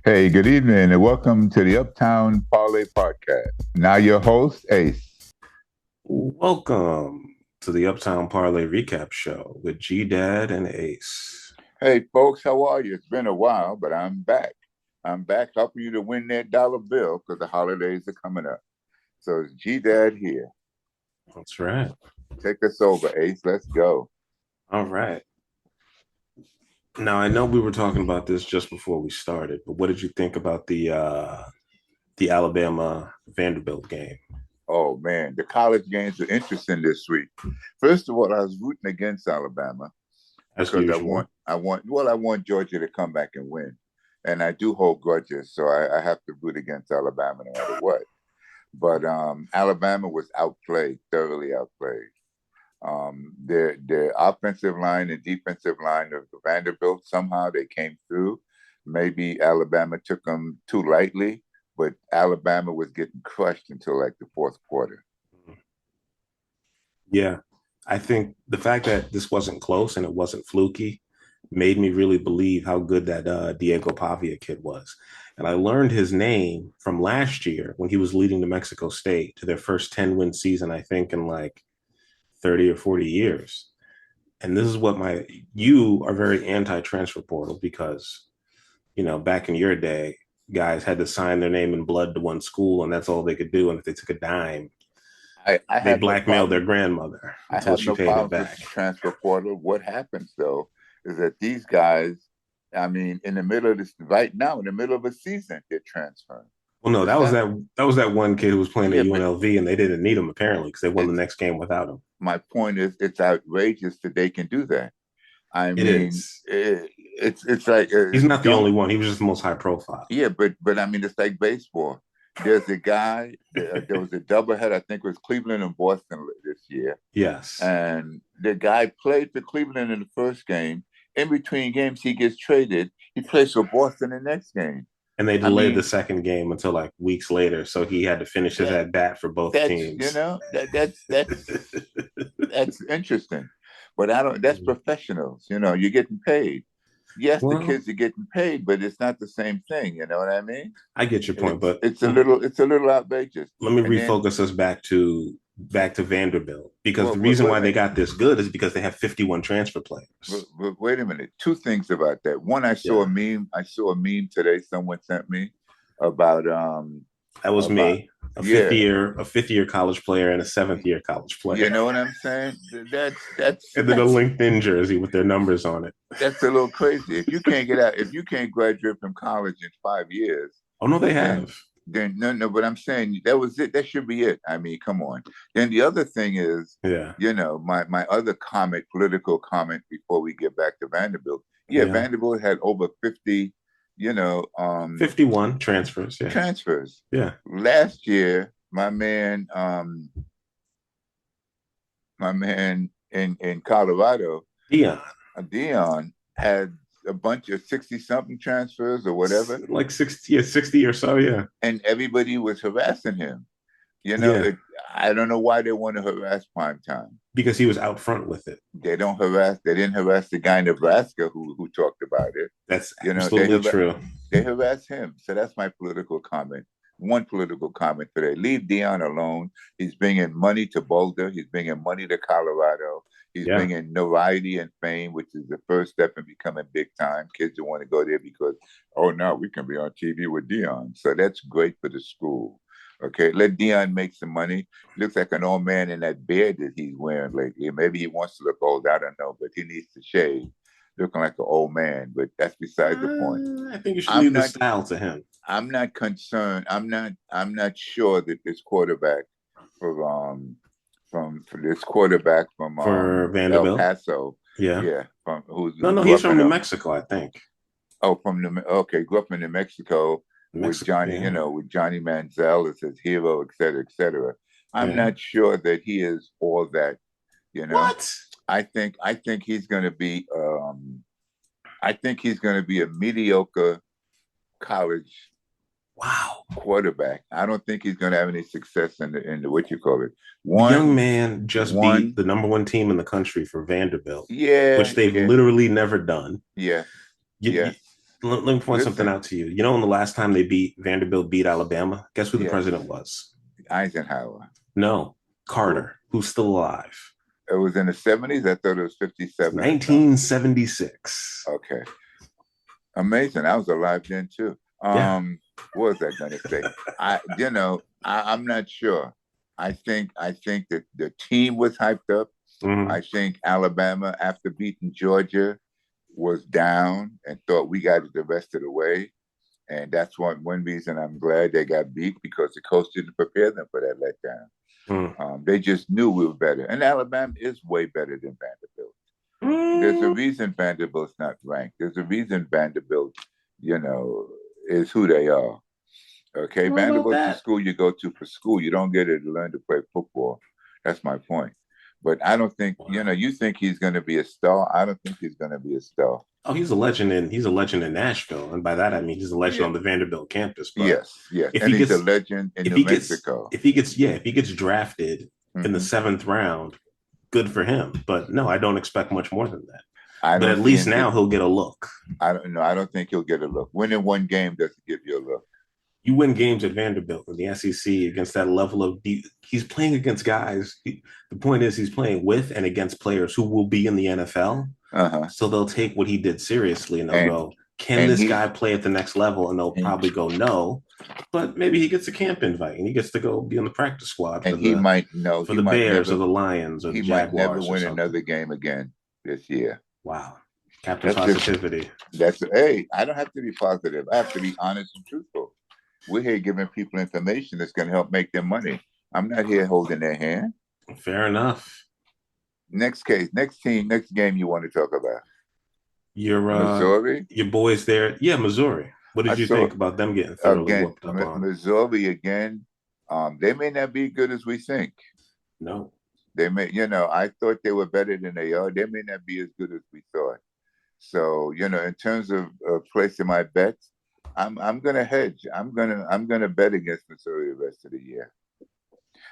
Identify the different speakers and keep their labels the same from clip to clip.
Speaker 1: Hey, good evening, and welcome to the Uptown Parlay Podcast. Now, your host, Ace.
Speaker 2: Welcome to the Uptown Parlay Recap Show with Gdad and Ace.
Speaker 1: Hey, folks, how are you? It's been a while, but I'm back. I'm back helping you to win that dollar bill because the holidays are coming up. So it's G Dad here.
Speaker 2: That's right.
Speaker 1: Take us over, Ace. Let's go.
Speaker 2: All right. Now I know we were talking about this just before we started, but what did you think about the Alabama Vanderbilt game?
Speaker 1: Oh man, the college games are interesting this week. First of all, I was rooting against Alabama
Speaker 2: As
Speaker 1: because
Speaker 2: usual.
Speaker 1: I want Georgia to come back and win, and I do hold grudges, so I have to root against Alabama no matter what. But Alabama was outplayed, thoroughly outplayed. Their offensive line and defensive line of Vanderbilt, somehow they came through. Maybe Alabama took them too lightly, but Alabama was getting crushed until like the fourth quarter.
Speaker 2: Yeah. I think the fact that this wasn't close and it wasn't fluky made me really believe how good that Diego Pavia kid was. And I learned his name from last year when he was leading New Mexico State to their first 10-win season, I think, in like 30 or 40 years. And this is what you are very anti-transfer portal because, back in your day, guys had to sign their name in blood to one school and that's all they could do. And if they took a dime,
Speaker 1: I
Speaker 2: they
Speaker 1: have no
Speaker 2: blackmailed their
Speaker 1: problem.
Speaker 2: grandmother
Speaker 1: I
Speaker 2: until
Speaker 1: have
Speaker 2: she
Speaker 1: no
Speaker 2: paid it
Speaker 1: problems with
Speaker 2: back.
Speaker 1: the transfer portal. What happens though is that these guys, I mean, in the middle of this right now, in the middle of a season, they're transferring.
Speaker 2: Well, no,
Speaker 1: It's not,
Speaker 2: that was that one kid who was playing at
Speaker 1: yeah, but
Speaker 2: UNLV and they didn't need him apparently because they won the
Speaker 1: it's
Speaker 2: next game without him.
Speaker 1: my point is it's outrageous that they can do that. I
Speaker 2: It
Speaker 1: mean,
Speaker 2: is.
Speaker 1: it's like
Speaker 2: He's not the
Speaker 1: don't
Speaker 2: only one. He was just the most high profile.
Speaker 1: yeah, but I mean, it's like baseball. There's a guy. There was a doublehead. I think it was Cleveland and Boston this year,
Speaker 2: Yes.
Speaker 1: and the guy played for Cleveland in the first game. In between games, he gets traded. He plays for Boston the next game.
Speaker 2: And they
Speaker 1: I
Speaker 2: delayed the
Speaker 1: mean,
Speaker 2: second game until like weeks later. So he had to finish his
Speaker 1: that
Speaker 2: at bat for both
Speaker 1: that's you
Speaker 2: teams.
Speaker 1: know that's interesting. But I don't. That's professionals. You're getting paid. Yes, the
Speaker 2: Well,
Speaker 1: kids are getting paid, but it's not the same thing. You know what I mean?
Speaker 2: I get your point,
Speaker 1: It's
Speaker 2: but
Speaker 1: it's a little it's a little outrageous.
Speaker 2: let me
Speaker 1: And then,
Speaker 2: refocus us back to Vanderbilt because
Speaker 1: well,
Speaker 2: the reason
Speaker 1: wait a
Speaker 2: why they
Speaker 1: minute.
Speaker 2: got this good is because they have 51 transfer players.
Speaker 1: Wait a minute. Two things about that. One, I saw a
Speaker 2: Yeah,
Speaker 1: meme. I saw a meme today. Someone sent me about
Speaker 2: that was
Speaker 1: about
Speaker 2: me,
Speaker 1: yeah.
Speaker 2: a fifth year college player and a seventh year college
Speaker 1: You
Speaker 2: player,
Speaker 1: know what I'm saying?
Speaker 2: and then a LinkedIn jersey with their numbers on it.
Speaker 1: That's a little crazy. If you can't graduate from college in 5 years,
Speaker 2: Oh no, they
Speaker 1: then
Speaker 2: have.
Speaker 1: no. But I'm saying that was it. That should be it. I mean, come on. Then the other thing is,
Speaker 2: Yeah,
Speaker 1: my other political comment before we get back to Vanderbilt. Yeah,
Speaker 2: yeah.
Speaker 1: Vanderbilt had over 50,
Speaker 2: 51 transfers. Yeah,
Speaker 1: transfers.
Speaker 2: yeah.
Speaker 1: Last year, my man in Colorado,
Speaker 2: Dion,
Speaker 1: Dion, had a bunch of 60 something transfers or whatever,
Speaker 2: like 60, yeah, 60 or so. Yeah,
Speaker 1: and everybody was harassing him. You know,
Speaker 2: yeah.
Speaker 1: it, I don't know why they want to harass prime time.
Speaker 2: Because he was out front with it.
Speaker 1: They didn't harass the guy in Nebraska who talked about it.
Speaker 2: That's
Speaker 1: You know,
Speaker 2: absolutely true.
Speaker 1: they harass him. So that's my political comment. One political comment today. Leave Dion alone. He's bringing money to Boulder. He's bringing money to Colorado. He's
Speaker 2: Yeah.
Speaker 1: bringing notoriety and fame, which is the first step in becoming big time. Kids don't want to go there because, oh, now we can be on TV with Dion. So that's great for the school. Okay, let Dion make some money. He looks like an old man in that beard that he's wearing lately. Maybe he wants to look old. I don't know, but he needs to shave, looking like an old man. But that's beside the point.
Speaker 2: I think you should
Speaker 1: I'm
Speaker 2: leave the
Speaker 1: not.
Speaker 2: style to him.
Speaker 1: I'm not concerned. I'm not sure that this quarterback from this quarterback from
Speaker 2: For
Speaker 1: El
Speaker 2: Vanderbilt.
Speaker 1: Paso,
Speaker 2: Yeah.
Speaker 1: yeah, from
Speaker 2: No,
Speaker 1: who
Speaker 2: no,
Speaker 1: grew
Speaker 2: he's
Speaker 1: up
Speaker 2: from
Speaker 1: in
Speaker 2: New
Speaker 1: a
Speaker 2: Mexico, I think.
Speaker 1: from New okay, grew up in New Mexico with
Speaker 2: Mexico.
Speaker 1: Johnny,
Speaker 2: Yeah.
Speaker 1: with Johnny Manziel as his hero, et cetera, et cetera. I'm
Speaker 2: Yeah.
Speaker 1: not sure that he is all that. You know,
Speaker 2: What?
Speaker 1: I think he's going to be I think he's going to be a mediocre college
Speaker 2: Wow.
Speaker 1: quarterback. I don't think he's going to have any success in the what you call it.
Speaker 2: The young
Speaker 1: One,
Speaker 2: man just beat
Speaker 1: one,
Speaker 2: the number one team in the country for Vanderbilt,
Speaker 1: yeah,
Speaker 2: which they've
Speaker 1: yeah,
Speaker 2: literally never done.
Speaker 1: yeah,
Speaker 2: You, you,
Speaker 1: yes.
Speaker 2: Let me point something
Speaker 1: Listen,
Speaker 2: out to you. You know, when the last time Vanderbilt beat Alabama, guess who the
Speaker 1: yes,
Speaker 2: president was?
Speaker 1: Eisenhower.
Speaker 2: No,
Speaker 1: Who?
Speaker 2: Carter, who's still alive.
Speaker 1: It was in the 70s. I thought it was 57 or something.
Speaker 2: 1976.
Speaker 1: Okay. Amazing. I was alive then too.
Speaker 2: Yeah.
Speaker 1: What was I gonna say? I'm not sure. I think that the team was hyped up. I
Speaker 2: Mm-hmm.
Speaker 1: think Alabama, after beating Georgia, was down and thought we got it the rest of the way. And that's one reason I'm glad they got beat, because the coach didn't prepare them for that letdown. They just knew we were better. And Alabama is way better than Vanderbilt. There's a
Speaker 2: Mm-hmm.
Speaker 1: reason Vanderbilt's not ranked. There's a reason Vanderbilt, you know, is who they are.
Speaker 2: I
Speaker 1: Okay,
Speaker 2: don't know about
Speaker 1: Vanderbilt's the
Speaker 2: that.
Speaker 1: school you go to for school. You don't get it to learn to play football. That's my point. But I don't think,
Speaker 2: Wow.
Speaker 1: you think he's going to be a star. I don't think he's going to be a star.
Speaker 2: Oh, he's a legend in Nashville, and by that I mean he's a legend
Speaker 1: Yeah,
Speaker 2: on the Vanderbilt campus. But
Speaker 1: yes, yes.
Speaker 2: if
Speaker 1: And
Speaker 2: he
Speaker 1: he's a
Speaker 2: gets
Speaker 1: legend in
Speaker 2: if
Speaker 1: New
Speaker 2: he gets
Speaker 1: Mexico.
Speaker 2: if he gets drafted in the
Speaker 1: Hmm.
Speaker 2: seventh round, good for him. But no, I don't expect much more than that.
Speaker 1: I
Speaker 2: But
Speaker 1: don't
Speaker 2: at
Speaker 1: see
Speaker 2: least
Speaker 1: him
Speaker 2: now
Speaker 1: get.
Speaker 2: he'll get a look.
Speaker 1: I don't know. I don't think he'll get a look. Winning one game doesn't give you a look.
Speaker 2: You win games at Vanderbilt in the SEC against that level of deep. He's playing against guys. The point is, he's playing with and against players who will be in the NFL.
Speaker 1: Uh-huh.
Speaker 2: So they'll take what he did seriously and they'll
Speaker 1: And
Speaker 2: go, can
Speaker 1: and
Speaker 2: this
Speaker 1: he
Speaker 2: guy play at the next level? And they'll
Speaker 1: and,
Speaker 2: probably go, no. But maybe he gets a camp invite and he gets to go be on the practice squad
Speaker 1: and he might know
Speaker 2: for
Speaker 1: he
Speaker 2: the
Speaker 1: might
Speaker 2: Bears or
Speaker 1: never
Speaker 2: the Lions or the
Speaker 1: he might never
Speaker 2: Jaguars or
Speaker 1: win
Speaker 2: something.
Speaker 1: another game again this year.
Speaker 2: Wow. Captain
Speaker 1: That's just
Speaker 2: Positivity.
Speaker 1: hey, I don't have to be positive. I have to be honest and truthful. We're here giving people information that's going to help make them money. I'm not here holding their hand.
Speaker 2: Fair enough.
Speaker 1: Next case, next team, next game you want to talk about?
Speaker 2: Your
Speaker 1: Missouri.
Speaker 2: your boys there, yeah, Missouri. What
Speaker 1: I
Speaker 2: did you
Speaker 1: saw
Speaker 2: think about them getting thoroughly
Speaker 1: again
Speaker 2: whooped up on?
Speaker 1: Missouri again. They may not be good as we think.
Speaker 2: No.
Speaker 1: They may, I thought they were better than they are. They may not be as good as we thought. So, in terms of placing my bets, I'm gonna hedge. I'm gonna bet against Missouri the rest of the year.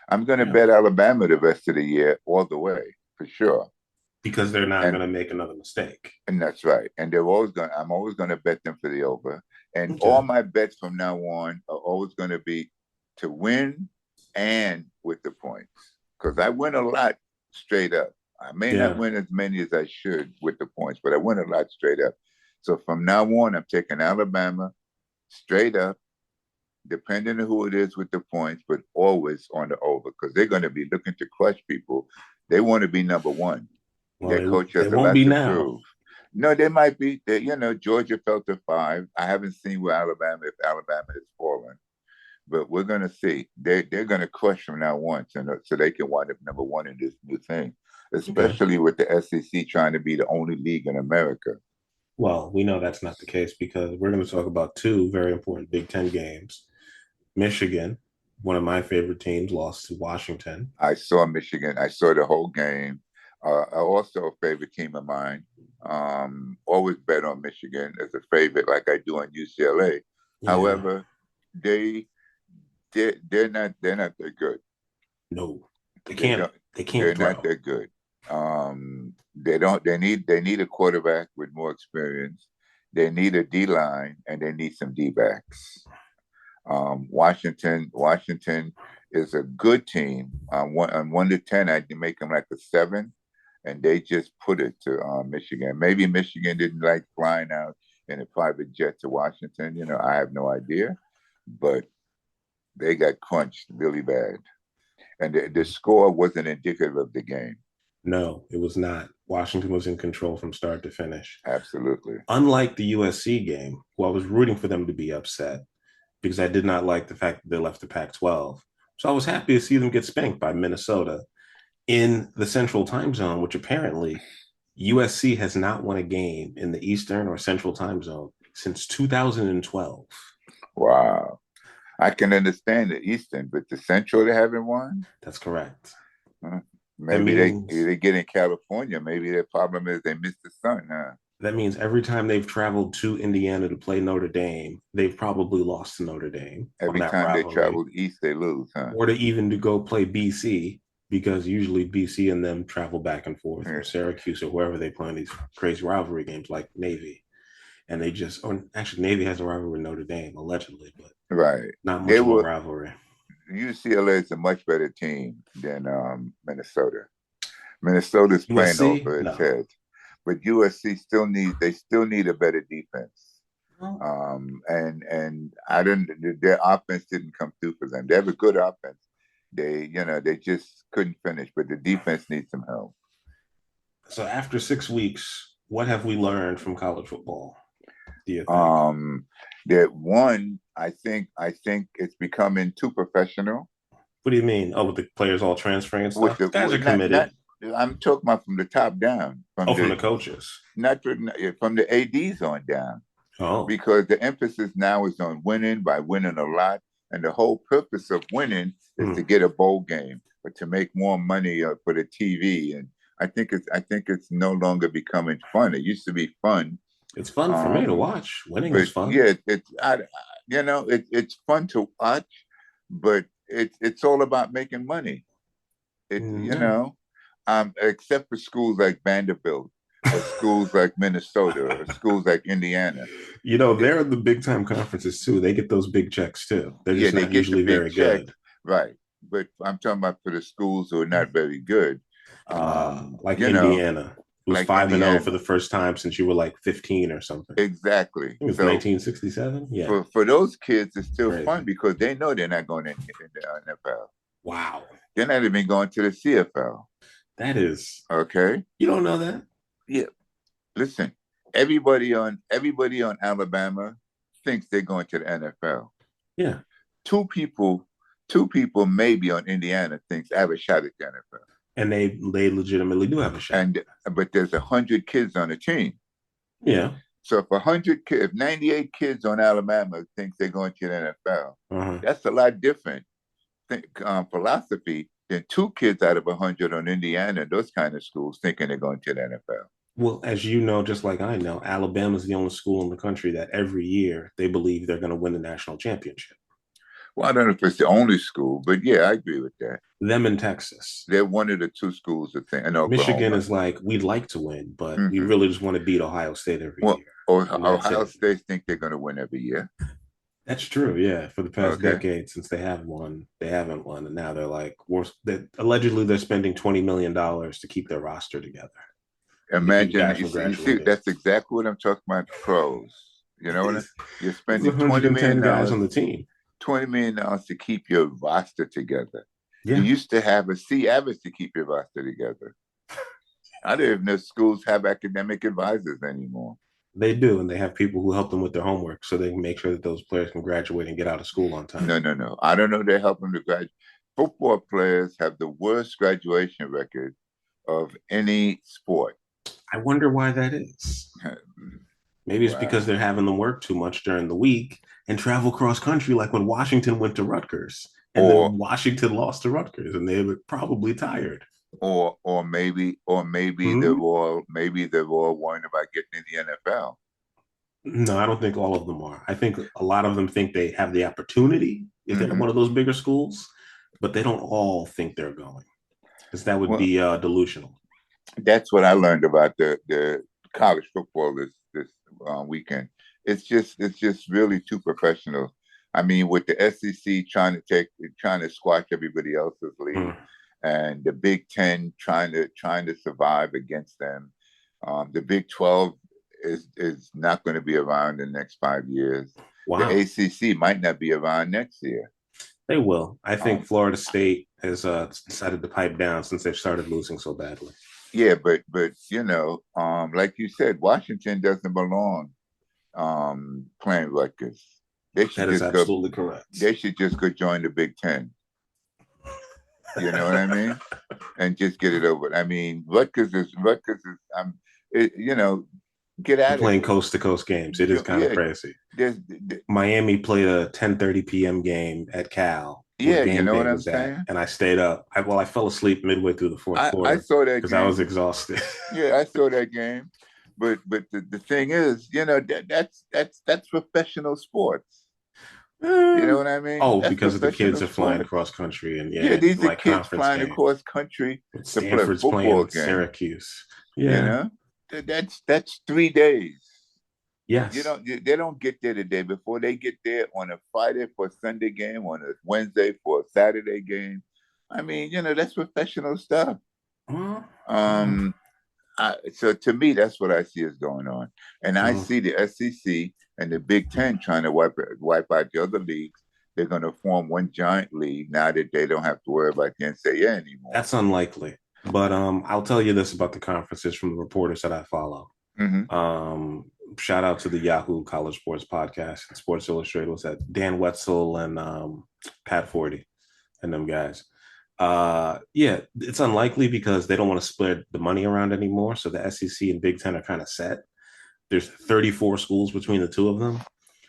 Speaker 1: I'm gonna
Speaker 2: Yeah.
Speaker 1: bet Alabama the rest of the year all the way for sure.
Speaker 2: Because they're not
Speaker 1: And
Speaker 2: going to make another mistake.
Speaker 1: and that's right. And they're always going. I'm always gonna bet them for the over. And all
Speaker 2: Okay.
Speaker 1: my bets from now on are always gonna be to win and with the points, because I win a lot straight up. I may not
Speaker 2: Yeah.
Speaker 1: win as many as I should with the points, but I win a lot straight up. So from now on, I'm taking Alabama straight up, depending on who it is with the points, but always on the over, because they're going to be looking to crush people. They want to be number one.
Speaker 2: Well,
Speaker 1: Their coach
Speaker 2: they
Speaker 1: has a
Speaker 2: won't
Speaker 1: lot
Speaker 2: be
Speaker 1: to
Speaker 2: now.
Speaker 1: prove. No, they might be. Georgia fell to 5. I haven't seen where if Alabama has fallen, but we're going to see. They're going to crush from now on, so they can wind up number one in this new thing,
Speaker 2: Okay.
Speaker 1: especially with the SEC trying to be the only league in America.
Speaker 2: Well, we know that's not the case because we're going to talk about two very important Big Ten games. Michigan, one of my favorite teams, lost to Washington.
Speaker 1: I saw Michigan. I saw the whole game. Also a favorite team of mine. Always bet on Michigan as a favorite, like I do on UCLA.
Speaker 2: Yeah.
Speaker 1: However, they they're not that good.
Speaker 2: No, they
Speaker 1: They
Speaker 2: can't.
Speaker 1: don't.
Speaker 2: They can't
Speaker 1: They're not
Speaker 2: throw.
Speaker 1: that good. They don't. They need a quarterback with more experience. They need a D line and they need some D backs. Washington is a good team. On 1 to 10, I can make them like a 7, and they just put it to Michigan. Maybe Michigan didn't like flying out in a private jet to Washington. I have no idea, but they got crunched really bad, and the score wasn't indicative of the game.
Speaker 2: No, it was not. Washington was in control from start to finish.
Speaker 1: Absolutely.
Speaker 2: Unlike the USC game, who I was rooting for them to be upset because I did not like the fact that they left the Pac 12. So I was happy to see them get spanked by Minnesota in the central time zone, which apparently USC has not won a game in the Eastern or Central time zone since 2012.
Speaker 1: Wow. I can understand the Eastern, but the Central they haven't won.
Speaker 2: That's correct.
Speaker 1: Huh?
Speaker 2: That
Speaker 1: Maybe
Speaker 2: means
Speaker 1: they get in California. Maybe their problem is they miss the sun, huh?
Speaker 2: that means every time they've traveled to Indiana to play Notre Dame, they've probably lost to Notre Dame on
Speaker 1: Every
Speaker 2: that
Speaker 1: time they
Speaker 2: rivalry,
Speaker 1: travel east, they lose, huh?
Speaker 2: or to even to go play BC because usually BC and them travel back and forth, or
Speaker 1: Yeah.
Speaker 2: Syracuse or wherever they play in these crazy rivalry games like Navy. and they just, or actually, Navy has a rivalry with Notre Dame, allegedly, but
Speaker 1: Right.
Speaker 2: not
Speaker 1: They
Speaker 2: much of a
Speaker 1: were
Speaker 2: rivalry.
Speaker 1: UCLA is a much better team than Minnesota. Minnesota's playing
Speaker 2: USC,
Speaker 1: over its
Speaker 2: no.
Speaker 1: head, but USC still need a better defense.
Speaker 2: Well,
Speaker 1: And I didn't their offense didn't come through for them. They have a good offense. They just couldn't finish, but the defense needs some help.
Speaker 2: so after 6 weeks, what have we learned from college football? Do you think?
Speaker 1: Um, that one, I think it's becoming too professional
Speaker 2: What do you mean? Oh, with the players all transferring and
Speaker 1: with
Speaker 2: stuff?
Speaker 1: the
Speaker 2: Guys are
Speaker 1: not.
Speaker 2: committed.
Speaker 1: I'm talking about from the top down,
Speaker 2: Oh, from the coaches.
Speaker 1: not from the ads on down,
Speaker 2: Oh,
Speaker 1: because the emphasis now is on winning by winning a lot, and the whole purpose of winning is to
Speaker 2: hmm.
Speaker 1: get a bowl game, but to make more money for the TV. And I think it's no longer becoming fun. It used to be fun,
Speaker 2: It's fun for me to
Speaker 1: um,
Speaker 2: watch. Winning is
Speaker 1: but
Speaker 2: fun.
Speaker 1: yeah, it's fun to watch, but it's all about making money. It you
Speaker 2: Yeah.
Speaker 1: know, except for schools like Vanderbilt or schools like Minnesota or schools like Indiana. It,
Speaker 2: They're in the big time conferences too. They get those big checks too. They're
Speaker 1: yeah,
Speaker 2: just
Speaker 1: they
Speaker 2: not
Speaker 1: get the
Speaker 2: usually
Speaker 1: big
Speaker 2: very
Speaker 1: check,
Speaker 2: good.
Speaker 1: right? But I'm talking about for the schools who are not very good.
Speaker 2: Like
Speaker 1: You know,
Speaker 2: Indiana, who's
Speaker 1: like
Speaker 2: 5-0 for
Speaker 1: Indiana.
Speaker 2: the first time since you were like 15 or something. I
Speaker 1: Exactly.
Speaker 2: think it's
Speaker 1: So
Speaker 2: 1967. Yeah,
Speaker 1: for those kids, it's still fun
Speaker 2: crazy.
Speaker 1: because they know they're not going in the NFL.
Speaker 2: Wow,
Speaker 1: They're not even going to the CFL.
Speaker 2: that is.
Speaker 1: Okay.
Speaker 2: You don't know that?
Speaker 1: Yeah. Listen, everybody on Alabama thinks they're going to the NFL.
Speaker 2: Yeah,
Speaker 1: Two people, two people maybe on Indiana thinks I have a shot at the NFL.
Speaker 2: and they legitimately do have a shot.
Speaker 1: And but there's 100 kids on the team.
Speaker 2: Yeah.
Speaker 1: So if 98 kids on Alabama thinks they're going to the NFL,
Speaker 2: Uh-huh.
Speaker 1: that's a lot different philosophy than two kids out of 100 on Indiana, those kind of schools thinking they're going to the NFL.
Speaker 2: Well, as you know, just like I know, Alabama's the only school in the country that every year they believe they're going to win the national championship.
Speaker 1: Well, I don't know if it's the only school, but yeah, I agree with that.
Speaker 2: Them in Texas.
Speaker 1: They're one of the two schools that think in
Speaker 2: Michigan
Speaker 1: Oklahoma.
Speaker 2: is like, we'd like to win, but we
Speaker 1: Mm-hmm.
Speaker 2: really just want to beat Ohio State every
Speaker 1: Well,
Speaker 2: year. And that's
Speaker 1: Ohio
Speaker 2: it.
Speaker 1: State think they're going to win every year.
Speaker 2: That's true. Yeah. For the past
Speaker 1: Okay.
Speaker 2: decade, since they have won, they haven't won. And now they're like, allegedly they're spending $20 million to keep their roster together. And to keep
Speaker 1: Imagine
Speaker 2: guys
Speaker 1: you
Speaker 2: from
Speaker 1: see
Speaker 2: graduating.
Speaker 1: that's exactly what I'm talking about. Pros, you know what you're
Speaker 2: There's
Speaker 1: spending
Speaker 2: 110 guys on the team.
Speaker 1: $20 million to keep your roster together. You
Speaker 2: Yeah,
Speaker 1: used to have a C average to keep your roster together. I don't even know if schools have academic advisors anymore.
Speaker 2: they do. And they have people who help them with their homework so they can make sure that those players can graduate and get out of school on time.
Speaker 1: No, no, no. I don't know. They're helping to graduate. Football players have the worst graduation record of any sport.
Speaker 2: I wonder why that is. Maybe it's because
Speaker 1: Wow.
Speaker 2: they're having them work too much during the week and travel cross country, like when Washington went to Rutgers. And
Speaker 1: Or
Speaker 2: then Washington lost to Rutgers, and they were probably tired.
Speaker 1: or maybe
Speaker 2: Hmm?
Speaker 1: they're all worrying about getting in the NFL.
Speaker 2: No, I don't think all of them are. I think a lot of them think they have the opportunity if they're at one
Speaker 1: Mm-hmm.
Speaker 2: of those bigger schools, but they don't all think they're going because that would
Speaker 1: Well,
Speaker 2: be delusional.
Speaker 1: that's what I learned about the college football this weekend. It's just really too professional. I mean, with the SEC trying to squash everybody else's
Speaker 2: Hmm.
Speaker 1: league, and the Big Ten trying to survive against them. The Big 12 is not going to be around in the next 5 years. The
Speaker 2: Wow.
Speaker 1: ACC might not be around next year.
Speaker 2: They will. I think
Speaker 1: Um,
Speaker 2: Florida State has decided to pipe down since they've started losing so badly.
Speaker 1: yeah, but like you said, Washington doesn't belong playing Rutgers. They
Speaker 2: That
Speaker 1: should
Speaker 2: is
Speaker 1: just go.
Speaker 2: absolutely correct.
Speaker 1: They should just go join the Big Ten. You know what I mean? And just get it over. I mean, Rutgers is. Get
Speaker 2: They're
Speaker 1: out of
Speaker 2: playing
Speaker 1: here.
Speaker 2: coast to coast games. It is kind of
Speaker 1: Yeah,
Speaker 2: crazy.
Speaker 1: there's
Speaker 2: Miami played a 10:30 p.m. game at Cal where
Speaker 1: yeah. You
Speaker 2: game
Speaker 1: know
Speaker 2: day
Speaker 1: what I'm
Speaker 2: was at,
Speaker 1: saying?
Speaker 2: and I stayed up. I fell asleep midway through the fourth
Speaker 1: I
Speaker 2: quarter
Speaker 1: saw that
Speaker 2: because I was
Speaker 1: game.
Speaker 2: exhausted.
Speaker 1: Yeah, I saw that game. But the thing is, that's professional sports. You know what I mean?
Speaker 2: Oh,
Speaker 1: That's
Speaker 2: because of the kids
Speaker 1: professional
Speaker 2: are flying
Speaker 1: sports.
Speaker 2: across country and
Speaker 1: Yeah,
Speaker 2: yeah,
Speaker 1: these are
Speaker 2: like
Speaker 1: kids
Speaker 2: conference
Speaker 1: flying
Speaker 2: games.
Speaker 1: across country to play a
Speaker 2: Stanford's playing
Speaker 1: football
Speaker 2: with
Speaker 1: game.
Speaker 2: Syracuse.
Speaker 1: You
Speaker 2: Yeah.
Speaker 1: know, that's 3 days.
Speaker 2: Yes.
Speaker 1: They don't get there the day before. They get there on a Friday for a Sunday game, on a Wednesday for a Saturday game. I mean, that's professional stuff.
Speaker 2: Well,
Speaker 1: Um, so to me, that's what I see is going on, and I
Speaker 2: well,
Speaker 1: see the SEC and the Big Ten trying to wipe out the other leagues. They're going to form one giant league now that they don't have to worry about the NCAA anymore.
Speaker 2: that's unlikely. But I'll tell you this about the conferences from the reporters that I follow.
Speaker 1: Mm-hmm.
Speaker 2: Um, Shout out to the Yahoo College Sports Podcast and Sports Illustrated. Was that Dan Wetzel and Pat Forty and them guys? Yeah, it's unlikely because they don't want to split the money around anymore. So the SEC and Big Ten are kind of set. There's 34 schools between the two of them.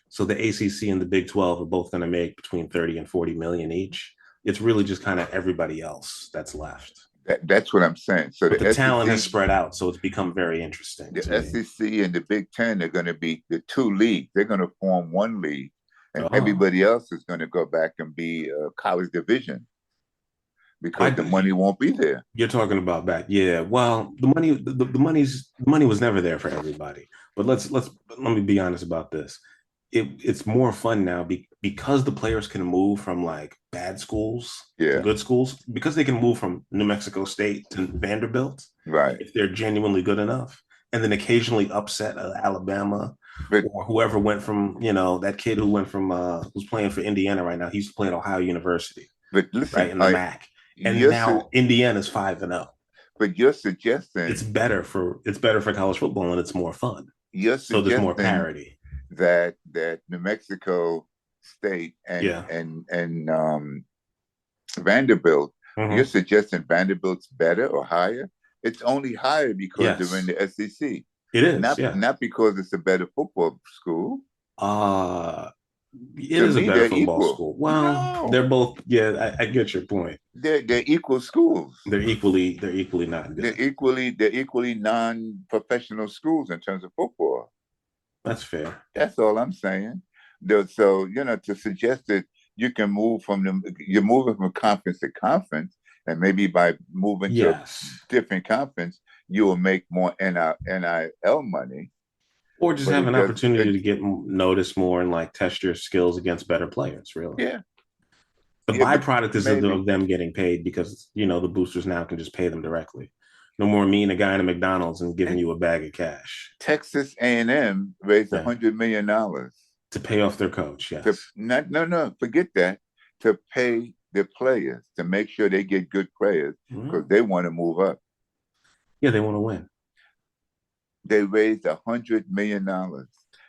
Speaker 2: So the ACC and the Big 12 are both going to make between 30 and 40 million each. It's really just kind of everybody else that's left.
Speaker 1: That's what I'm saying. So
Speaker 2: But
Speaker 1: the
Speaker 2: the talent has
Speaker 1: SEC,
Speaker 2: spread out, so it's become very interesting
Speaker 1: the
Speaker 2: to me.
Speaker 1: SEC and the Big Ten are going to be the two leagues. They're going to form one league, and
Speaker 2: Oh,
Speaker 1: everybody else is going to go back and be a college division because
Speaker 2: why
Speaker 1: the money won't be there.
Speaker 2: you're talking about that? Yeah. Well, the money was never there for everybody. But let me be honest about this. It's more fun now because the players can move from like bad schools to
Speaker 1: Yeah,
Speaker 2: good schools because they can move from New Mexico State to Vanderbilt
Speaker 1: right.
Speaker 2: if they're genuinely good enough, and then occasionally upset Alabama
Speaker 1: But
Speaker 2: or whoever went from that kid who went from who's playing for Indiana right now. He's playing Ohio University,
Speaker 1: listen,
Speaker 2: right, in the MAC, and
Speaker 1: you're su-
Speaker 2: now Indiana's 5-0.
Speaker 1: but
Speaker 2: It's better for college football and it's more fun.
Speaker 1: you're
Speaker 2: So there's more
Speaker 1: suggesting
Speaker 2: parity.
Speaker 1: that New Mexico State
Speaker 2: Yeah.
Speaker 1: and Vanderbilt, you're
Speaker 2: Mm-hmm.
Speaker 1: suggesting Vanderbilt's better or higher? It's only higher because they're in
Speaker 2: Yes,
Speaker 1: the SEC,
Speaker 2: it is.
Speaker 1: not
Speaker 2: Yeah.
Speaker 1: not because it's a better football school.
Speaker 2: Uh it
Speaker 1: To
Speaker 2: is a
Speaker 1: me,
Speaker 2: better
Speaker 1: they're
Speaker 2: football
Speaker 1: equal.
Speaker 2: school. Well,
Speaker 1: No,
Speaker 2: they're both. Yeah, I get your point.
Speaker 1: they're equal schools.
Speaker 2: They're equally not good.
Speaker 1: They're equally non-professional schools in terms of football.
Speaker 2: That's fair.
Speaker 1: That's all I'm saying. So to suggest that you're moving from conference to conference, and maybe by moving to a
Speaker 2: Yes.
Speaker 1: different conference, you will make more NIL money.
Speaker 2: Or just
Speaker 1: But
Speaker 2: have
Speaker 1: it
Speaker 2: an
Speaker 1: does,
Speaker 2: opportunity to get noticed more and like test your skills against better players, really.
Speaker 1: yeah,
Speaker 2: The
Speaker 1: yeah, but
Speaker 2: byproduct is
Speaker 1: maybe
Speaker 2: of them getting paid because, the boosters now can just pay them directly. No more meeting a guy in a McDonald's and giving
Speaker 1: and
Speaker 2: you a bag of cash.
Speaker 1: Texas A&M raised
Speaker 2: Yeah.
Speaker 1: $100 million
Speaker 2: To pay off their coach.
Speaker 1: to
Speaker 2: Yes.
Speaker 1: not no no forget that, to pay the players to make sure they get good players
Speaker 2: Well,
Speaker 1: because they want to move up.
Speaker 2: yeah, they want to win.
Speaker 1: They raised $100 million,
Speaker 2: I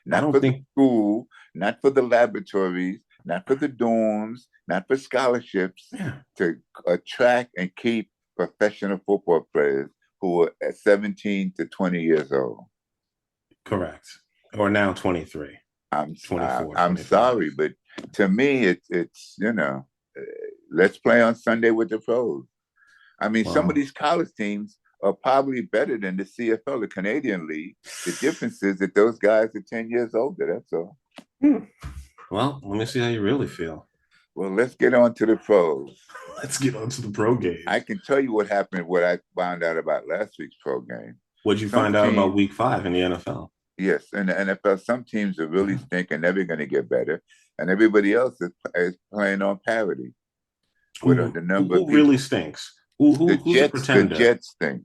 Speaker 1: not
Speaker 2: don't
Speaker 1: for the
Speaker 2: think,
Speaker 1: school, not for the laboratories, not for the dorms, not for scholarships,
Speaker 2: yeah,
Speaker 1: to attract and keep professional football players who are at 17 to 20 years old.
Speaker 2: correct. Or now 23,
Speaker 1: I'm
Speaker 2: 24,
Speaker 1: I'm
Speaker 2: 25.
Speaker 1: sorry, but to me, it's let's play on Sunday with the pros. I mean, some of
Speaker 2: Well,
Speaker 1: these college teams are probably better than the CFL, the Canadian League. The difference is that those guys are 10 years older. That's all.
Speaker 2: hmm. Well, let me see how you really feel.
Speaker 1: Well, let's get on to the pros.
Speaker 2: Let's get on to the pro
Speaker 1: I
Speaker 2: games.
Speaker 1: can tell you what happened, what I found out about last week's pro game.
Speaker 2: What'd you
Speaker 1: Some
Speaker 2: find out about
Speaker 1: teams,
Speaker 2: week 5 in the NFL?
Speaker 1: yes, in the NFL, some teams are really
Speaker 2: Yeah.
Speaker 1: stinking, never going to get better. And everybody else is playing on parity with
Speaker 2: Who,
Speaker 1: the
Speaker 2: who
Speaker 1: number of
Speaker 2: who really
Speaker 1: people.
Speaker 2: stinks? Who's a
Speaker 1: The
Speaker 2: pretender?
Speaker 1: Jets stink.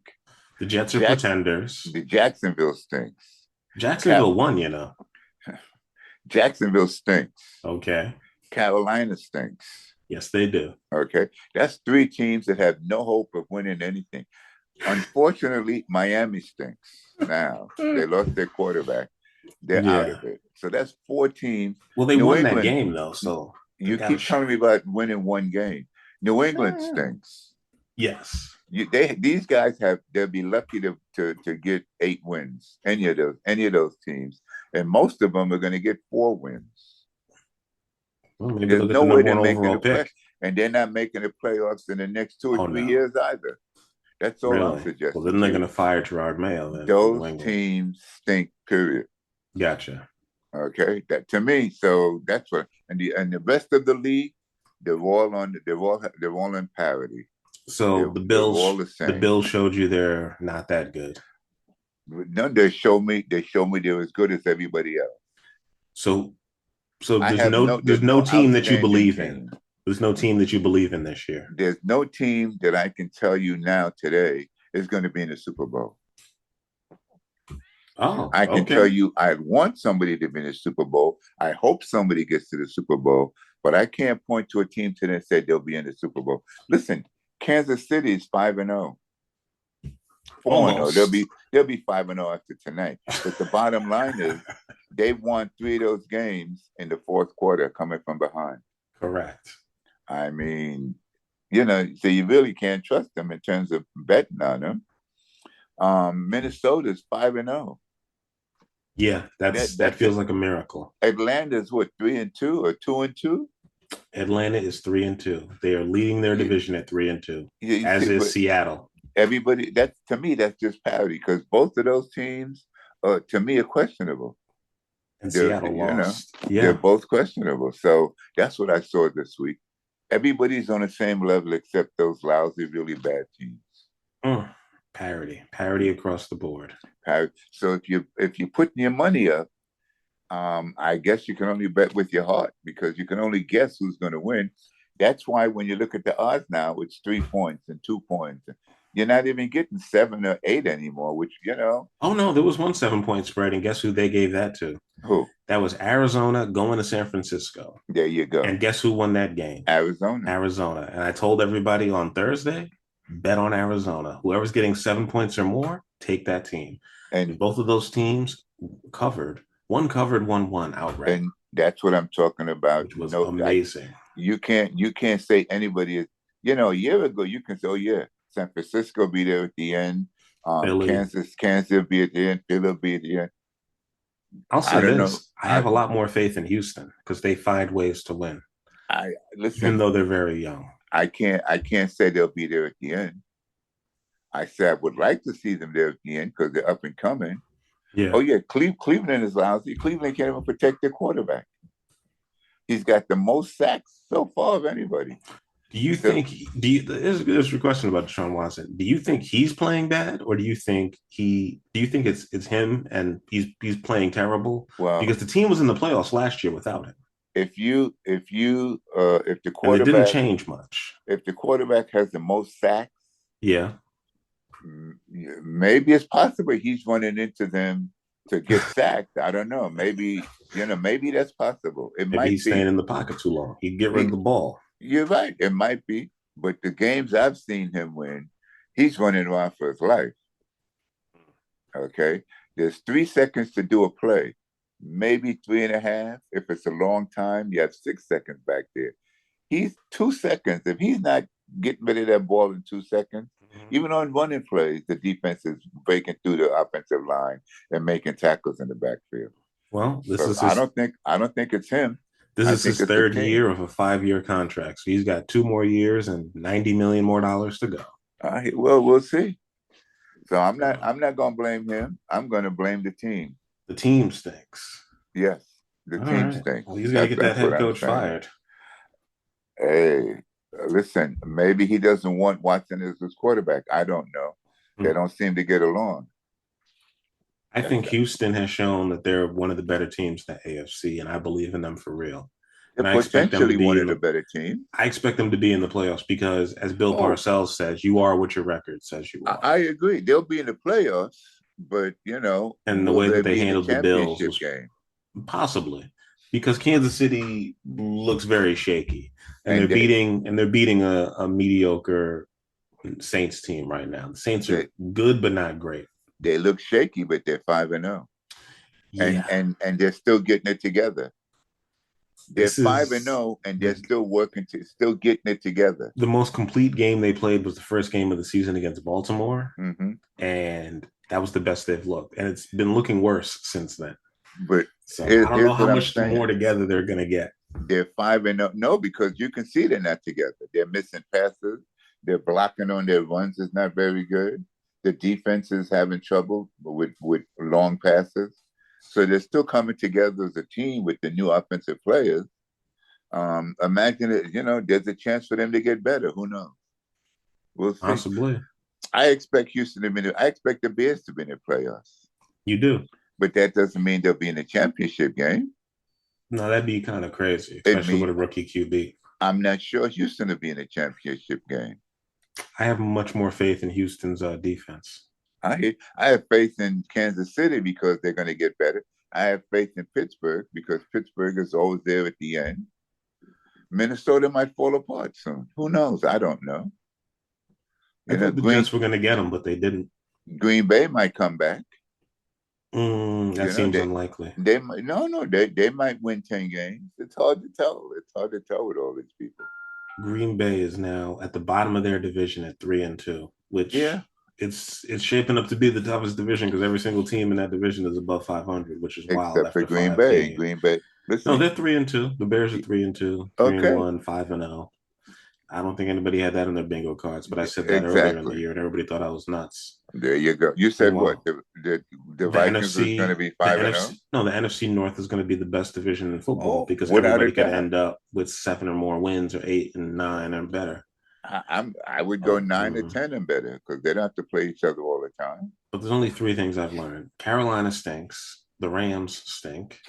Speaker 2: The Jets are
Speaker 1: Jack,
Speaker 2: pretenders.
Speaker 1: the Jacksonville stinks. Cal-
Speaker 2: Jacksonville won.
Speaker 1: Jacksonville stinks.
Speaker 2: Okay.
Speaker 1: Carolina stinks.
Speaker 2: Yes, they do.
Speaker 1: Okay, that's three teams that have no hope of winning anything. Unfortunately, Miami stinks. Now they lost their quarterback; they're out
Speaker 2: Yeah.
Speaker 1: of it. So that's four teams.
Speaker 2: Well, they
Speaker 1: New
Speaker 2: won that
Speaker 1: England.
Speaker 2: game though, so they
Speaker 1: You
Speaker 2: got a
Speaker 1: keep telling
Speaker 2: shot.
Speaker 1: me about winning one game. New England stinks.
Speaker 2: Yes.
Speaker 1: These guys they'll be lucky to get 8 wins. Any of those teams, and most of them are going to get 4 wins.
Speaker 2: Well, maybe
Speaker 1: There's
Speaker 2: they'll get
Speaker 1: no
Speaker 2: the
Speaker 1: way
Speaker 2: number
Speaker 1: they're
Speaker 2: one
Speaker 1: making
Speaker 2: overall
Speaker 1: the play,
Speaker 2: pick.
Speaker 1: and they're not making the playoffs in the next two or
Speaker 2: Oh
Speaker 1: three
Speaker 2: no.
Speaker 1: years either. That's all I'm
Speaker 2: Really? Well,
Speaker 1: suggesting
Speaker 2: then
Speaker 1: to
Speaker 2: they're gonna
Speaker 1: you.
Speaker 2: fire Gerard Mayo then for New
Speaker 1: Those
Speaker 2: England.
Speaker 1: teams stink. Period.
Speaker 2: Gotcha.
Speaker 1: Okay, that to me. So that's what, and the rest of the league, they're all in parity.
Speaker 2: So
Speaker 1: They're all the
Speaker 2: the
Speaker 1: same.
Speaker 2: Bills showed you they're not that good.
Speaker 1: No, they show me they're as good as everybody else.
Speaker 2: So so
Speaker 1: I
Speaker 2: there's
Speaker 1: have
Speaker 2: no
Speaker 1: no
Speaker 2: there's
Speaker 1: there's
Speaker 2: no
Speaker 1: no
Speaker 2: team that you
Speaker 1: outstanding
Speaker 2: believe in.
Speaker 1: team.
Speaker 2: There's no team that you believe in this year.
Speaker 1: There's no team that I can tell you now today is going to be in the Super Bowl.
Speaker 2: Oh,
Speaker 1: I can tell
Speaker 2: okay.
Speaker 1: you I want somebody to be in the Super Bowl. I hope somebody gets to the Super Bowl, but I can't point to a team today and say they'll be in the Super Bowl. Listen, Kansas City is 5-0. 4-0. They'll
Speaker 2: Almost.
Speaker 1: be they'll be 5-0 after tonight. But the bottom line is they've won three of those games in the fourth quarter coming from behind.
Speaker 2: Correct.
Speaker 1: I mean, so you really can't trust them in terms of betting on them. Minnesota's 5-0.
Speaker 2: Yeah, that
Speaker 1: That's it.
Speaker 2: feels like a miracle.
Speaker 1: Atlanta's what, 3-2 or 2-2?
Speaker 2: Atlanta is 3-2. They are leading their
Speaker 1: You,
Speaker 2: division at 3-2,
Speaker 1: you
Speaker 2: as
Speaker 1: see,
Speaker 2: is
Speaker 1: but
Speaker 2: Seattle.
Speaker 1: everybody, that's to me, that's just parity because both of those teams, to me, are questionable.
Speaker 2: And
Speaker 1: They're,
Speaker 2: Seattle
Speaker 1: you know,
Speaker 2: lost.
Speaker 1: they're
Speaker 2: Yeah.
Speaker 1: both questionable. So that's what I saw this week. Everybody's on the same level except those lousy, really bad teams.
Speaker 2: Mm. Parity across the board.
Speaker 1: So if you put your money up, I guess you can only bet with your heart because you can only guess who's going to win. That's why when you look at the odds now, it's 3 points and 2 points. You're not even getting 7 or 8 anymore, which,
Speaker 2: Oh no, there was one 7 point spread, and guess who they gave that to?
Speaker 1: who?
Speaker 2: That was Arizona going to San Francisco.
Speaker 1: There you go.
Speaker 2: And guess who won that game?
Speaker 1: Arizona.
Speaker 2: Arizona. And I told everybody on Thursday, bet on Arizona. Whoever's getting 7 points or more, take that team.
Speaker 1: And
Speaker 2: And both of those teams covered. One covered, one won outright,
Speaker 1: and that's what I'm talking about.
Speaker 2: which was
Speaker 1: No,
Speaker 2: amazing.
Speaker 1: you can't say anybody is, a year ago you can say, oh yeah, San Francisco be there at the end.
Speaker 2: Philly.
Speaker 1: Kansas be at the end, Philly be at the end.
Speaker 2: I'll
Speaker 1: I
Speaker 2: say
Speaker 1: don't know.
Speaker 2: this. I have a lot more faith in Houston because they find ways to win,
Speaker 1: I
Speaker 2: even
Speaker 1: listen,
Speaker 2: though they're very young.
Speaker 1: I can't say they'll be there at the end. I said I would like to see them there at the end because they're up and coming. Oh
Speaker 2: Yeah.
Speaker 1: yeah, Cleveland is lousy. Cleveland can't even protect their quarterback. He's got the most sacks so far of anybody.
Speaker 2: Do you
Speaker 1: So,
Speaker 2: think there's a question about Deshaun Watson. Do you think he's playing bad, or do you think it's him and he's playing terrible?
Speaker 1: well,
Speaker 2: Because the team was in the playoffs last year without him,
Speaker 1: if the
Speaker 2: and it didn't
Speaker 1: quarterback
Speaker 2: change much.
Speaker 1: if the quarterback has the most sacks,
Speaker 2: Yeah,
Speaker 1: maybe it's possible he's running into them to get sacked. I don't know. Maybe that's possible. It
Speaker 2: maybe
Speaker 1: might
Speaker 2: he's staying
Speaker 1: be.
Speaker 2: in the pocket too long. He'd get rid of
Speaker 1: He,
Speaker 2: the ball.
Speaker 1: you're right. It might be. But the games I've seen him win, he's running around for his life. Okay. There's 3 seconds to do a play, maybe 3.5. If it's a long time, you have 6 seconds back there. He's 2 seconds. If he's not getting rid of that ball in 2 seconds,
Speaker 2: Mhm.
Speaker 1: even on running plays, the defense is breaking through the offensive line and making tackles in the backfield.
Speaker 2: Well, this
Speaker 1: So
Speaker 2: is
Speaker 1: I
Speaker 2: his
Speaker 1: don't think I don't think it's him.
Speaker 2: this
Speaker 1: I
Speaker 2: is
Speaker 1: think
Speaker 2: his
Speaker 1: it's the
Speaker 2: third
Speaker 1: team.
Speaker 2: year of a 5-year contract. So he's got 2 more years and $90 million more to go.
Speaker 1: Well, we'll see. So I'm not
Speaker 2: So
Speaker 1: I'm not gonna blame him. I'm gonna blame the team.
Speaker 2: the team stinks.
Speaker 1: Yes, the
Speaker 2: All
Speaker 1: team
Speaker 2: right. Well,
Speaker 1: stinks.
Speaker 2: he's got to
Speaker 1: That's
Speaker 2: get that
Speaker 1: that's what
Speaker 2: head
Speaker 1: I'm
Speaker 2: coach
Speaker 1: saying.
Speaker 2: fired.
Speaker 1: Hey, listen, maybe he doesn't want Watson as his quarterback. I don't know. They
Speaker 2: Hmm.
Speaker 1: don't seem to get along.
Speaker 2: I
Speaker 1: That's
Speaker 2: think Houston has shown that they're one of the better teams in the AFC, and I believe in them for real.
Speaker 1: they're
Speaker 2: And I expect them to
Speaker 1: potentially
Speaker 2: be
Speaker 1: one
Speaker 2: in
Speaker 1: of the
Speaker 2: the
Speaker 1: better teams.
Speaker 2: I expect them to be in the playoffs because, as Bill
Speaker 1: Oh,
Speaker 2: Parcells says, you are what your record says you
Speaker 1: I,
Speaker 2: are.
Speaker 1: I agree. They'll be in the playoffs, but
Speaker 2: And the
Speaker 1: will
Speaker 2: way
Speaker 1: they
Speaker 2: that they
Speaker 1: be in the
Speaker 2: handled the Bills
Speaker 1: championship
Speaker 2: was
Speaker 1: game?
Speaker 2: possibly because Kansas City looks very shaky, and they're
Speaker 1: And they
Speaker 2: beating a mediocre Saints team right now. The Saints
Speaker 1: they
Speaker 2: are good but not great.
Speaker 1: they look shaky, but they're 5-0, and
Speaker 2: Yeah,
Speaker 1: and they're still getting it together. They're
Speaker 2: this
Speaker 1: five and
Speaker 2: is
Speaker 1: zero, and they're
Speaker 2: the
Speaker 1: still working to still getting it together.
Speaker 2: the most complete game they played was the first game of the season against Baltimore,
Speaker 1: Hmm.
Speaker 2: and that was the best they've looked. And it's been looking worse since then.
Speaker 1: But
Speaker 2: So I don't know
Speaker 1: here's
Speaker 2: how
Speaker 1: what I'm
Speaker 2: much
Speaker 1: saying:
Speaker 2: more together they're going to get.
Speaker 1: they're 5-0. No, because you can see they're not together. They're missing passes. They're blocking on their runs is not very good. The defense is having trouble with long passes. So they're still coming together as a team with the new offensive players. Imagine it, there's a chance for them to get better. Who knows? We'll see.
Speaker 2: Possibly.
Speaker 1: I expect Houston to be. I expect the Bears to be in the playoffs,
Speaker 2: You do.
Speaker 1: but that doesn't mean they'll be in the championship game.
Speaker 2: No, that'd be kind of crazy,
Speaker 1: It
Speaker 2: especially
Speaker 1: mean
Speaker 2: with a rookie QB.
Speaker 1: I'm not sure Houston will be in the championship game.
Speaker 2: I have much more faith in Houston's defense.
Speaker 1: I have faith in Kansas City because they're going to get better. I have faith in Pittsburgh because Pittsburgh is always there at the end. Minnesota might fall apart soon. Who knows? I don't know.
Speaker 2: I
Speaker 1: You know,
Speaker 2: thought the Jets were going to get him, but they didn't.
Speaker 1: Green Bay might come back.
Speaker 2: That
Speaker 1: You know,
Speaker 2: seems unlikely.
Speaker 1: they might no, they might win 10 games. It's hard to tell. It's hard to tell with all these people.
Speaker 2: Green Bay is now at the bottom of their division at 3-2, which
Speaker 1: Yeah,
Speaker 2: it's shaping up to be the toughest division because every single team in that division is above 500, which is wild
Speaker 1: except for
Speaker 2: after
Speaker 1: Green
Speaker 2: five
Speaker 1: Bay. And
Speaker 2: games.
Speaker 1: Green Bay,
Speaker 2: No,
Speaker 1: listen,
Speaker 2: they're 3-2. The Bears are 3-2, three and
Speaker 1: okay,
Speaker 2: one, 5-0. I don't think anybody had that on their bingo cards, but I said that earlier in the
Speaker 1: exactly.
Speaker 2: year, and everybody thought I was nuts.
Speaker 1: There you go. You said what?
Speaker 2: Meanwhile,
Speaker 1: The
Speaker 2: the
Speaker 1: Vikings was going to
Speaker 2: NFC,
Speaker 1: be
Speaker 2: the
Speaker 1: 5-0.
Speaker 2: NFC, no, the NFC North is going to be the best division in football
Speaker 1: Oh,
Speaker 2: because
Speaker 1: without a
Speaker 2: everybody could
Speaker 1: doubt.
Speaker 2: end up with 7 or more wins or 8 and 9 or better.
Speaker 1: I would go
Speaker 2: Um,
Speaker 1: 9 or 10 and better because they don't have to play each other all the time.
Speaker 2: but there's only three things I've learned: Carolina stinks, the Rams stink,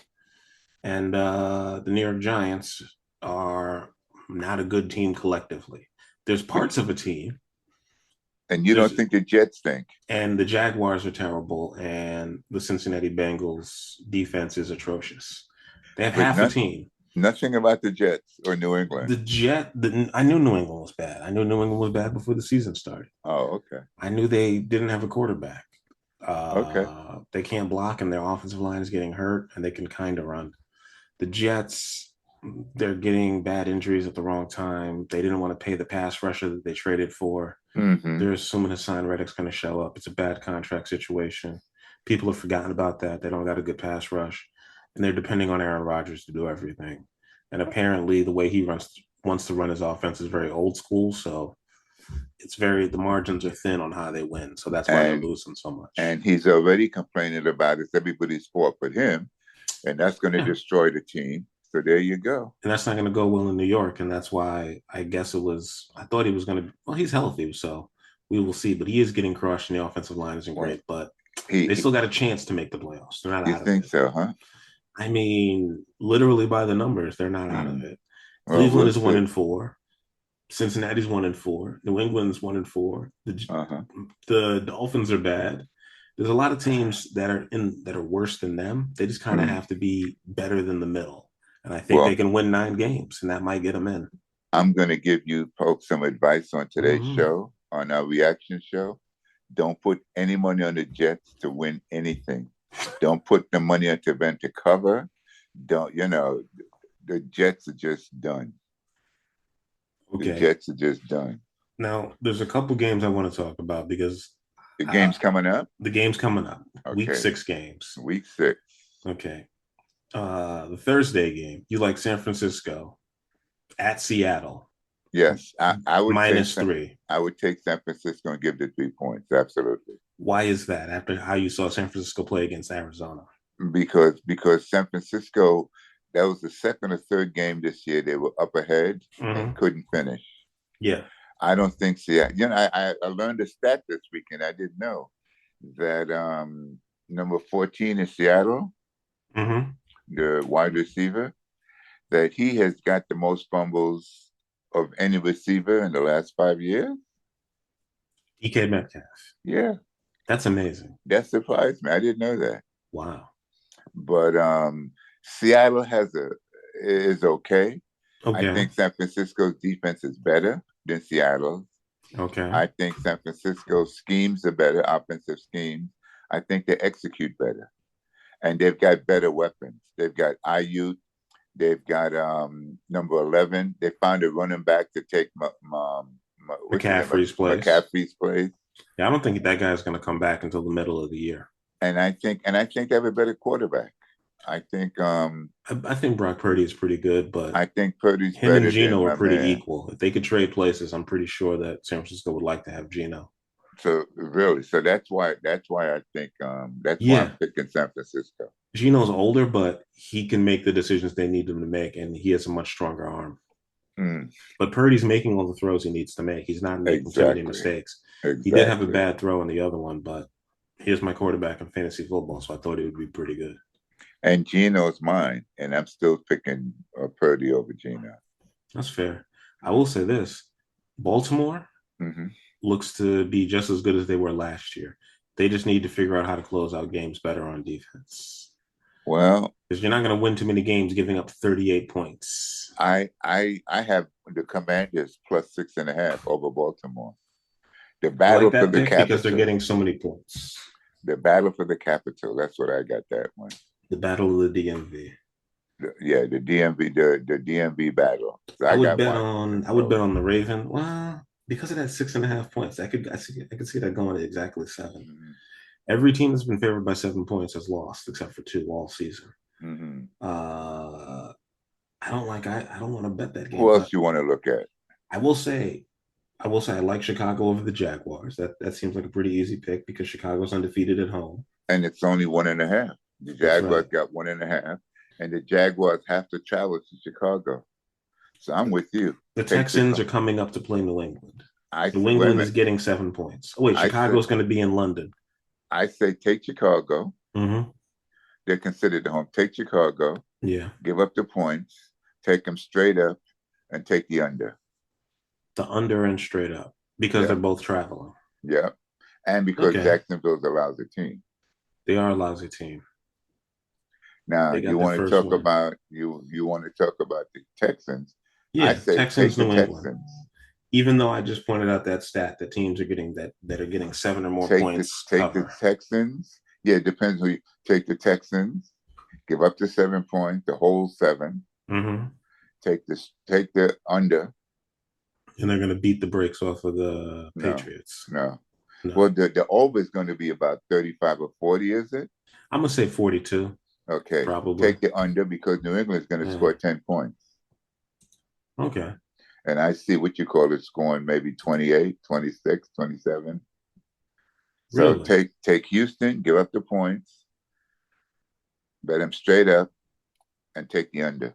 Speaker 2: and the New York Giants are not a good team collectively. There's parts of a team.
Speaker 1: And you don't
Speaker 2: There's
Speaker 1: think the Jets think
Speaker 2: and the Jaguars are terrible, and the Cincinnati Bengals defense is atrocious. They have
Speaker 1: but
Speaker 2: half a
Speaker 1: not
Speaker 2: team.
Speaker 1: nothing about the Jets or New England.
Speaker 2: I knew New England was bad. I knew New England was bad before the season started.
Speaker 1: Oh, okay.
Speaker 2: I knew they didn't have a quarterback.
Speaker 1: Okay.
Speaker 2: They can't block, and their offensive line is getting hurt, and they can kind of run. The Jets, they're getting bad injuries at the wrong time. They didn't want to pay the pass rusher that they traded for.
Speaker 1: Mm-hmm.
Speaker 2: They're assuming Hassan Reddick's going to show up. It's a bad contract situation. People have forgotten about that. They don't got a good pass rush, and they're depending on Aaron Rodgers to do everything. And apparently, the way he wants to run his offense is very old school. So the margins are thin on how they win. So that's why they're
Speaker 1: And
Speaker 2: losing so much.
Speaker 1: and he's already complaining about it's everybody's fault but him, and that's going to
Speaker 2: Yeah.
Speaker 1: destroy the team. So there you go.
Speaker 2: And that's not going to go well in New York. And that's why I guess I thought he was going to, well, he's healthy. So we will see. But he is getting crushed, and the offensive line isn't
Speaker 1: Well,
Speaker 2: great. But they
Speaker 1: he
Speaker 2: still got a chance to make the playoffs. They're not
Speaker 1: you
Speaker 2: out of
Speaker 1: think
Speaker 2: it.
Speaker 1: so, huh?
Speaker 2: I mean, literally by the numbers, they're not out of
Speaker 1: Mm.
Speaker 2: it.
Speaker 1: Well,
Speaker 2: Cleveland
Speaker 1: we'll
Speaker 2: is one
Speaker 1: see.
Speaker 2: and four. Cincinnati's 1-4. New England's 1-4.
Speaker 1: Uh-huh.
Speaker 2: The Dolphins are bad. There's a lot of teams that are worse than them. They just kind of
Speaker 1: Mm.
Speaker 2: have to be better than the middle. And I think they
Speaker 1: Well,
Speaker 2: can win 9 games, and that might get them in.
Speaker 1: I'm going to give you folks some advice on today's
Speaker 2: Mm-hmm.
Speaker 1: show, on our reaction show. Don't put any money on the Jets to win anything. Don't put the money on them to cover. Don't, the Jets are just done. The
Speaker 2: Okay.
Speaker 1: Jets are just done.
Speaker 2: Now, there's a couple games I want to talk about because
Speaker 1: The
Speaker 2: uh,
Speaker 1: game's coming up.
Speaker 2: the game's coming up. Week
Speaker 1: Okay.
Speaker 2: 6 games.
Speaker 1: Week 6.
Speaker 2: Okay. The Thursday game, you like San Francisco at Seattle,
Speaker 1: Yes. I would take
Speaker 2: -3.
Speaker 1: I would take San Francisco and give the 3 points. Absolutely.
Speaker 2: Why is that after how you saw San Francisco play against Arizona?
Speaker 1: Because San Francisco, that was the second or third game this year. They were up ahead and
Speaker 2: Mm-hmm.
Speaker 1: couldn't finish.
Speaker 2: Yeah.
Speaker 1: I don't think Seattle. I learned a stat this weekend. I didn't know that number 14 in Seattle,
Speaker 2: Mm-hmm.
Speaker 1: the wide receiver, that he has got the most fumbles of any receiver in the last 5 years.
Speaker 2: DK Metcalf.
Speaker 1: Yeah,
Speaker 2: That's amazing.
Speaker 1: that surprised me. I didn't know that.
Speaker 2: Wow.
Speaker 1: But Seattle is okay. I
Speaker 2: Okay.
Speaker 1: think San Francisco's defense is better than Seattle's.
Speaker 2: Okay.
Speaker 1: I think San Francisco's schemes are better, offensive schemes. I think they execute better. And they've got better weapons. They've got Ayuk. They've got number 11. They found a running back to take what's his name?
Speaker 2: McCaffrey's place.
Speaker 1: McCaffrey's place.
Speaker 2: Yeah, I don't think that guy's going to come back until the middle of the year.
Speaker 1: And I think they have a better quarterback. I think
Speaker 2: I think Brock Purdy is pretty good, but
Speaker 1: I think Purdy's
Speaker 2: him and
Speaker 1: better than
Speaker 2: Gino are
Speaker 1: my
Speaker 2: pretty
Speaker 1: man.
Speaker 2: equal. If they could trade places, I'm pretty sure that San Francisco would like to have Gino.
Speaker 1: So really, so that's why I think that's why I'm
Speaker 2: Yeah,
Speaker 1: picking San Francisco.
Speaker 2: Gino's older, but he can make the decisions they need him to make, and he has a much stronger arm.
Speaker 1: Mm,
Speaker 2: But Purdy's making all the throws he needs to make. He's not making too many
Speaker 1: exactly.
Speaker 2: mistakes. He did have a
Speaker 1: Exactly.
Speaker 2: bad throw in the other one, but here's my quarterback in fantasy football, so I thought it would be pretty good.
Speaker 1: And Gino's mine, and I'm still picking Purdy over Gino.
Speaker 2: That's fair. I will say this: Baltimore
Speaker 1: Hmm.
Speaker 2: looks to be just as good as they were last year. They just need to figure out how to close out games better on defense.
Speaker 1: Well,
Speaker 2: Because you're not going to win too many games giving up 38 points.
Speaker 1: I have the Commanders plus 6.5 over Baltimore. The
Speaker 2: I like
Speaker 1: battle for
Speaker 2: that
Speaker 1: the
Speaker 2: pick because they're
Speaker 1: capital.
Speaker 2: getting so many points.
Speaker 1: The battle for the capital. That's what I got that one.
Speaker 2: The battle of the DMV.
Speaker 1: Yeah, the DMV, the DMV battle. So
Speaker 2: I
Speaker 1: I
Speaker 2: would
Speaker 1: got
Speaker 2: bet
Speaker 1: Washington
Speaker 2: on I would bet
Speaker 1: close.
Speaker 2: on the Raven. Well, because of that 6.5 points, I could see that going to exactly 7.
Speaker 1: Mm-hmm.
Speaker 2: Every team that's been favored by 7 points has lost, except for 2 all season.
Speaker 1: Mm-hmm.
Speaker 2: Uh, I don't want to bet that game,
Speaker 1: Who
Speaker 2: but
Speaker 1: else you want to look at?
Speaker 2: I will say I will say I like Chicago over the Jaguars. That seems like a pretty easy pick because Chicago's undefeated at home.
Speaker 1: And it's only 1.5. The
Speaker 2: That's
Speaker 1: Jaguars
Speaker 2: right.
Speaker 1: got 1.5, and the Jaguars have to travel to Chicago. So I'm with you.
Speaker 2: The
Speaker 1: Take the.
Speaker 2: Texans are coming up to play New England.
Speaker 1: I
Speaker 2: New
Speaker 1: say, wait a
Speaker 2: England is
Speaker 1: minute.
Speaker 2: getting 7 points. Oh wait,
Speaker 1: I say,
Speaker 2: Chicago's going to be in London.
Speaker 1: I say, take Chicago.
Speaker 2: Mm-hmm.
Speaker 1: They're considered the home. Take Chicago.
Speaker 2: Yeah,
Speaker 1: Give up the points. Take them straight up, and take the under.
Speaker 2: the under and straight up because they're
Speaker 1: Yeah,
Speaker 2: both traveling.
Speaker 1: yeah. And because
Speaker 2: Okay,
Speaker 1: Jacksonville's a lousy team.
Speaker 2: they are a lousy team.
Speaker 1: Now
Speaker 2: They
Speaker 1: you
Speaker 2: got their
Speaker 1: want to
Speaker 2: first
Speaker 1: talk
Speaker 2: win.
Speaker 1: about you want to talk about the Texans. I
Speaker 2: Yeah,
Speaker 1: say take
Speaker 2: Texans,
Speaker 1: the
Speaker 2: New England.
Speaker 1: Texans.
Speaker 2: Even though I just pointed out that stat that teams are getting that are getting 7 or more points
Speaker 1: Take the
Speaker 2: cover.
Speaker 1: Texans. Yeah, it depends who you take the Texans. Give up the 7 points, the whole seven.
Speaker 2: Mm-hmm.
Speaker 1: Take the under.
Speaker 2: And they're going to beat the brakes off of the
Speaker 1: No,
Speaker 2: Patriots.
Speaker 1: no.
Speaker 2: No,
Speaker 1: Well, the over is going to be about 35 or 40, is it?
Speaker 2: I'm gonna say 42,
Speaker 1: Okay.
Speaker 2: probably.
Speaker 1: Take the under because New England is going to
Speaker 2: Yeah.
Speaker 1: score 10 points.
Speaker 2: Okay.
Speaker 1: And I see what you call it scoring maybe 28, 26, 27. So
Speaker 2: Really?
Speaker 1: take Houston, give up the points, bet them straight up, and take the under.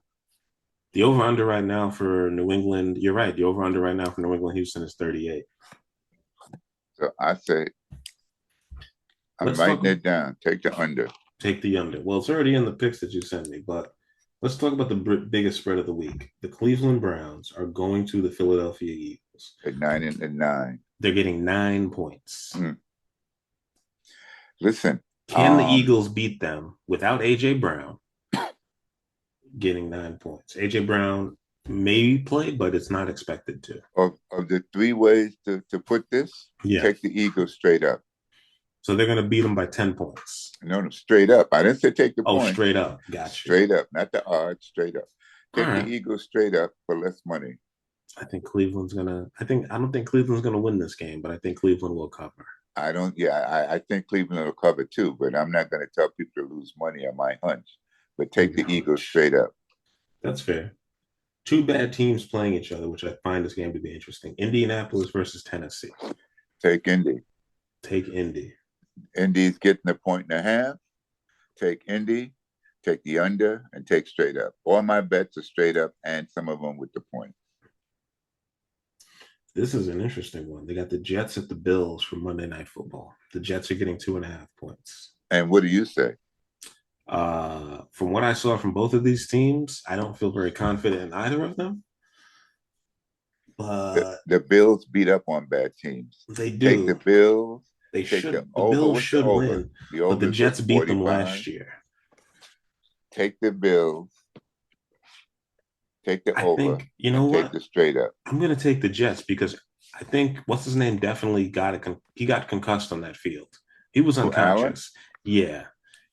Speaker 2: The over under right now for New England, you're right. The over under right now for New England Houston is 38.
Speaker 1: So I say I'm
Speaker 2: Let's talk
Speaker 1: writing it down. Take the under
Speaker 2: take the under. Well, it's already in the picks that you sent me, but let's talk about the biggest spread of the week. The Cleveland Browns are going to the Philadelphia Eagles.
Speaker 1: at 9 and 9.
Speaker 2: They're getting 9 points.
Speaker 1: Mm. Listen,
Speaker 2: Can the Eagles beat them without AJ Brown getting 9 points? AJ Brown may play, but it's not expected to.
Speaker 1: of the three ways to put this,
Speaker 2: Yeah.
Speaker 1: take the Eagles straight up.
Speaker 2: So they're going to beat them by 10 points.
Speaker 1: No, straight up. I didn't say take the
Speaker 2: Oh,
Speaker 1: points.
Speaker 2: straight up. Gotcha.
Speaker 1: Straight up, not the odds. Straight up.
Speaker 2: All
Speaker 1: Take the
Speaker 2: right.
Speaker 1: Eagles straight up for less money.
Speaker 2: I think Cleveland's gonna. I don't think Cleveland's gonna win this game, but I think Cleveland will cover.
Speaker 1: I don't. Yeah, I think Cleveland will cover too, but I'm not going to tell people to lose money on my hunch. But take the Eagles straight up.
Speaker 2: That's fair. Two bad teams playing each other, which I find this game to be interesting. Indianapolis versus Tennessee.
Speaker 1: Take Indy.
Speaker 2: Take Indy.
Speaker 1: Indy's getting a 1.5. Take Indy. Take the under and take straight up. All my bets are straight up, and some of them with the point.
Speaker 2: This is an interesting one. They got the Jets at the Bills for Monday Night Football. The Jets are getting 2.5 points.
Speaker 1: And what do you say?
Speaker 2: From what I saw from both of these teams, I don't feel very confident in either of them. But
Speaker 1: the Bills beat up on bad teams.
Speaker 2: They do.
Speaker 1: Take the Bills.
Speaker 2: They
Speaker 1: take
Speaker 2: should.
Speaker 1: The over.
Speaker 2: Bills
Speaker 1: What's
Speaker 2: should
Speaker 1: the over?
Speaker 2: win.
Speaker 1: The over
Speaker 2: but the Jets beat them last year.
Speaker 1: Take the Bills. Take the over.
Speaker 2: Think, you know what?
Speaker 1: Take the straight up.
Speaker 2: I'm going to take the Jets because I think what's his name definitely he got concussed on that field. He was unconscious. Yeah,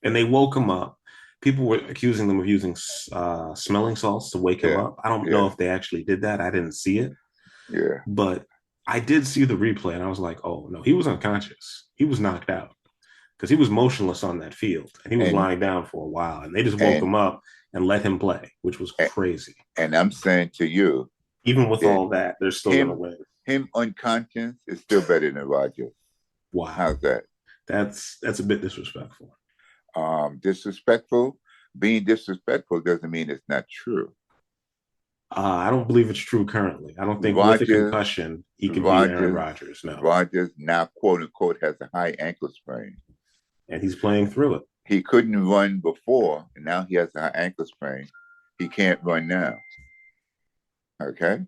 Speaker 2: and they woke him up. People were accusing them of using smelling salts to wake him up. I don't know if they actually did that. I didn't see it.
Speaker 1: Yeah,
Speaker 2: but I did see the replay, and I was like, oh no, he was unconscious. He was knocked out because he was motionless on that field, and he was lying down for a while, and they just woke him up and let him play, which was crazy.
Speaker 1: And I'm saying to you,
Speaker 2: even with all that, they're still going to win.
Speaker 1: Him unconscious is still better than Rodgers.
Speaker 2: Wow,
Speaker 1: how's that?
Speaker 2: That's a bit disrespectful.
Speaker 1: Disrespectful. Being disrespectful doesn't mean it's not true.
Speaker 2: I don't believe it's true currently. I don't think with a
Speaker 1: Rogers,
Speaker 2: concussion he can be Aaron
Speaker 1: Rogers,
Speaker 2: Rodgers. No,
Speaker 1: Rogers now quote unquote has a high ankle sprain.
Speaker 2: and he's playing through it.
Speaker 1: He couldn't run before, and now he has a high ankle sprain. He can't run now. Okay.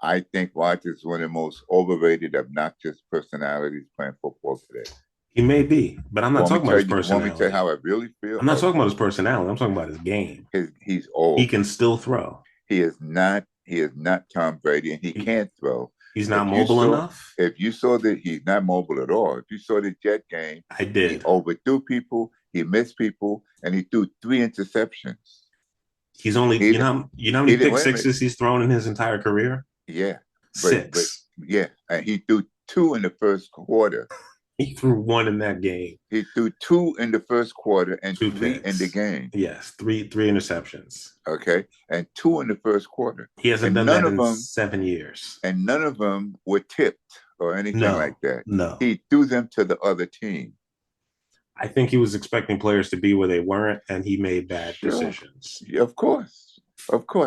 Speaker 1: I think Rogers is one of the most overrated, obnoxious personalities playing football today.
Speaker 2: He may be, but I'm not talking about his
Speaker 1: Want me to tell you
Speaker 2: personality.
Speaker 1: how I really feel?
Speaker 2: I'm not talking about his personality. I'm talking about his game.
Speaker 1: He's
Speaker 2: He
Speaker 1: old.
Speaker 2: can still throw.
Speaker 1: He is not. He is not Tom Brady, and he can't throw.
Speaker 2: He's not
Speaker 1: If you
Speaker 2: mobile
Speaker 1: saw,
Speaker 2: enough.
Speaker 1: if you saw that he's not mobile at all. If you saw the Jet game,
Speaker 2: I
Speaker 1: he
Speaker 2: did.
Speaker 1: overthrew people, he missed people, and he threw 3 interceptions.
Speaker 2: He's only,
Speaker 1: He didn't.
Speaker 2: you know how
Speaker 1: He
Speaker 2: many
Speaker 1: didn't.
Speaker 2: pick
Speaker 1: Wait a minute.
Speaker 2: sixes he's thrown in his entire career?
Speaker 1: Yeah, but
Speaker 2: Six.
Speaker 1: yeah, and he threw two in the first quarter.
Speaker 2: He threw one in that game.
Speaker 1: He threw two in the first quarter and
Speaker 2: Two
Speaker 1: three in the
Speaker 2: picks.
Speaker 1: game.
Speaker 2: Yes, three interceptions.
Speaker 1: Okay, and two in the first quarter,
Speaker 2: He hasn't
Speaker 1: and
Speaker 2: done that in 7 years.
Speaker 1: none of them were tipped or anything like
Speaker 2: No,
Speaker 1: that.
Speaker 2: no.
Speaker 1: He threw them to the other team.
Speaker 2: I think he was expecting players to be where they weren't, and he made bad
Speaker 1: Sure,
Speaker 2: decisions.
Speaker 1: yeah, of course,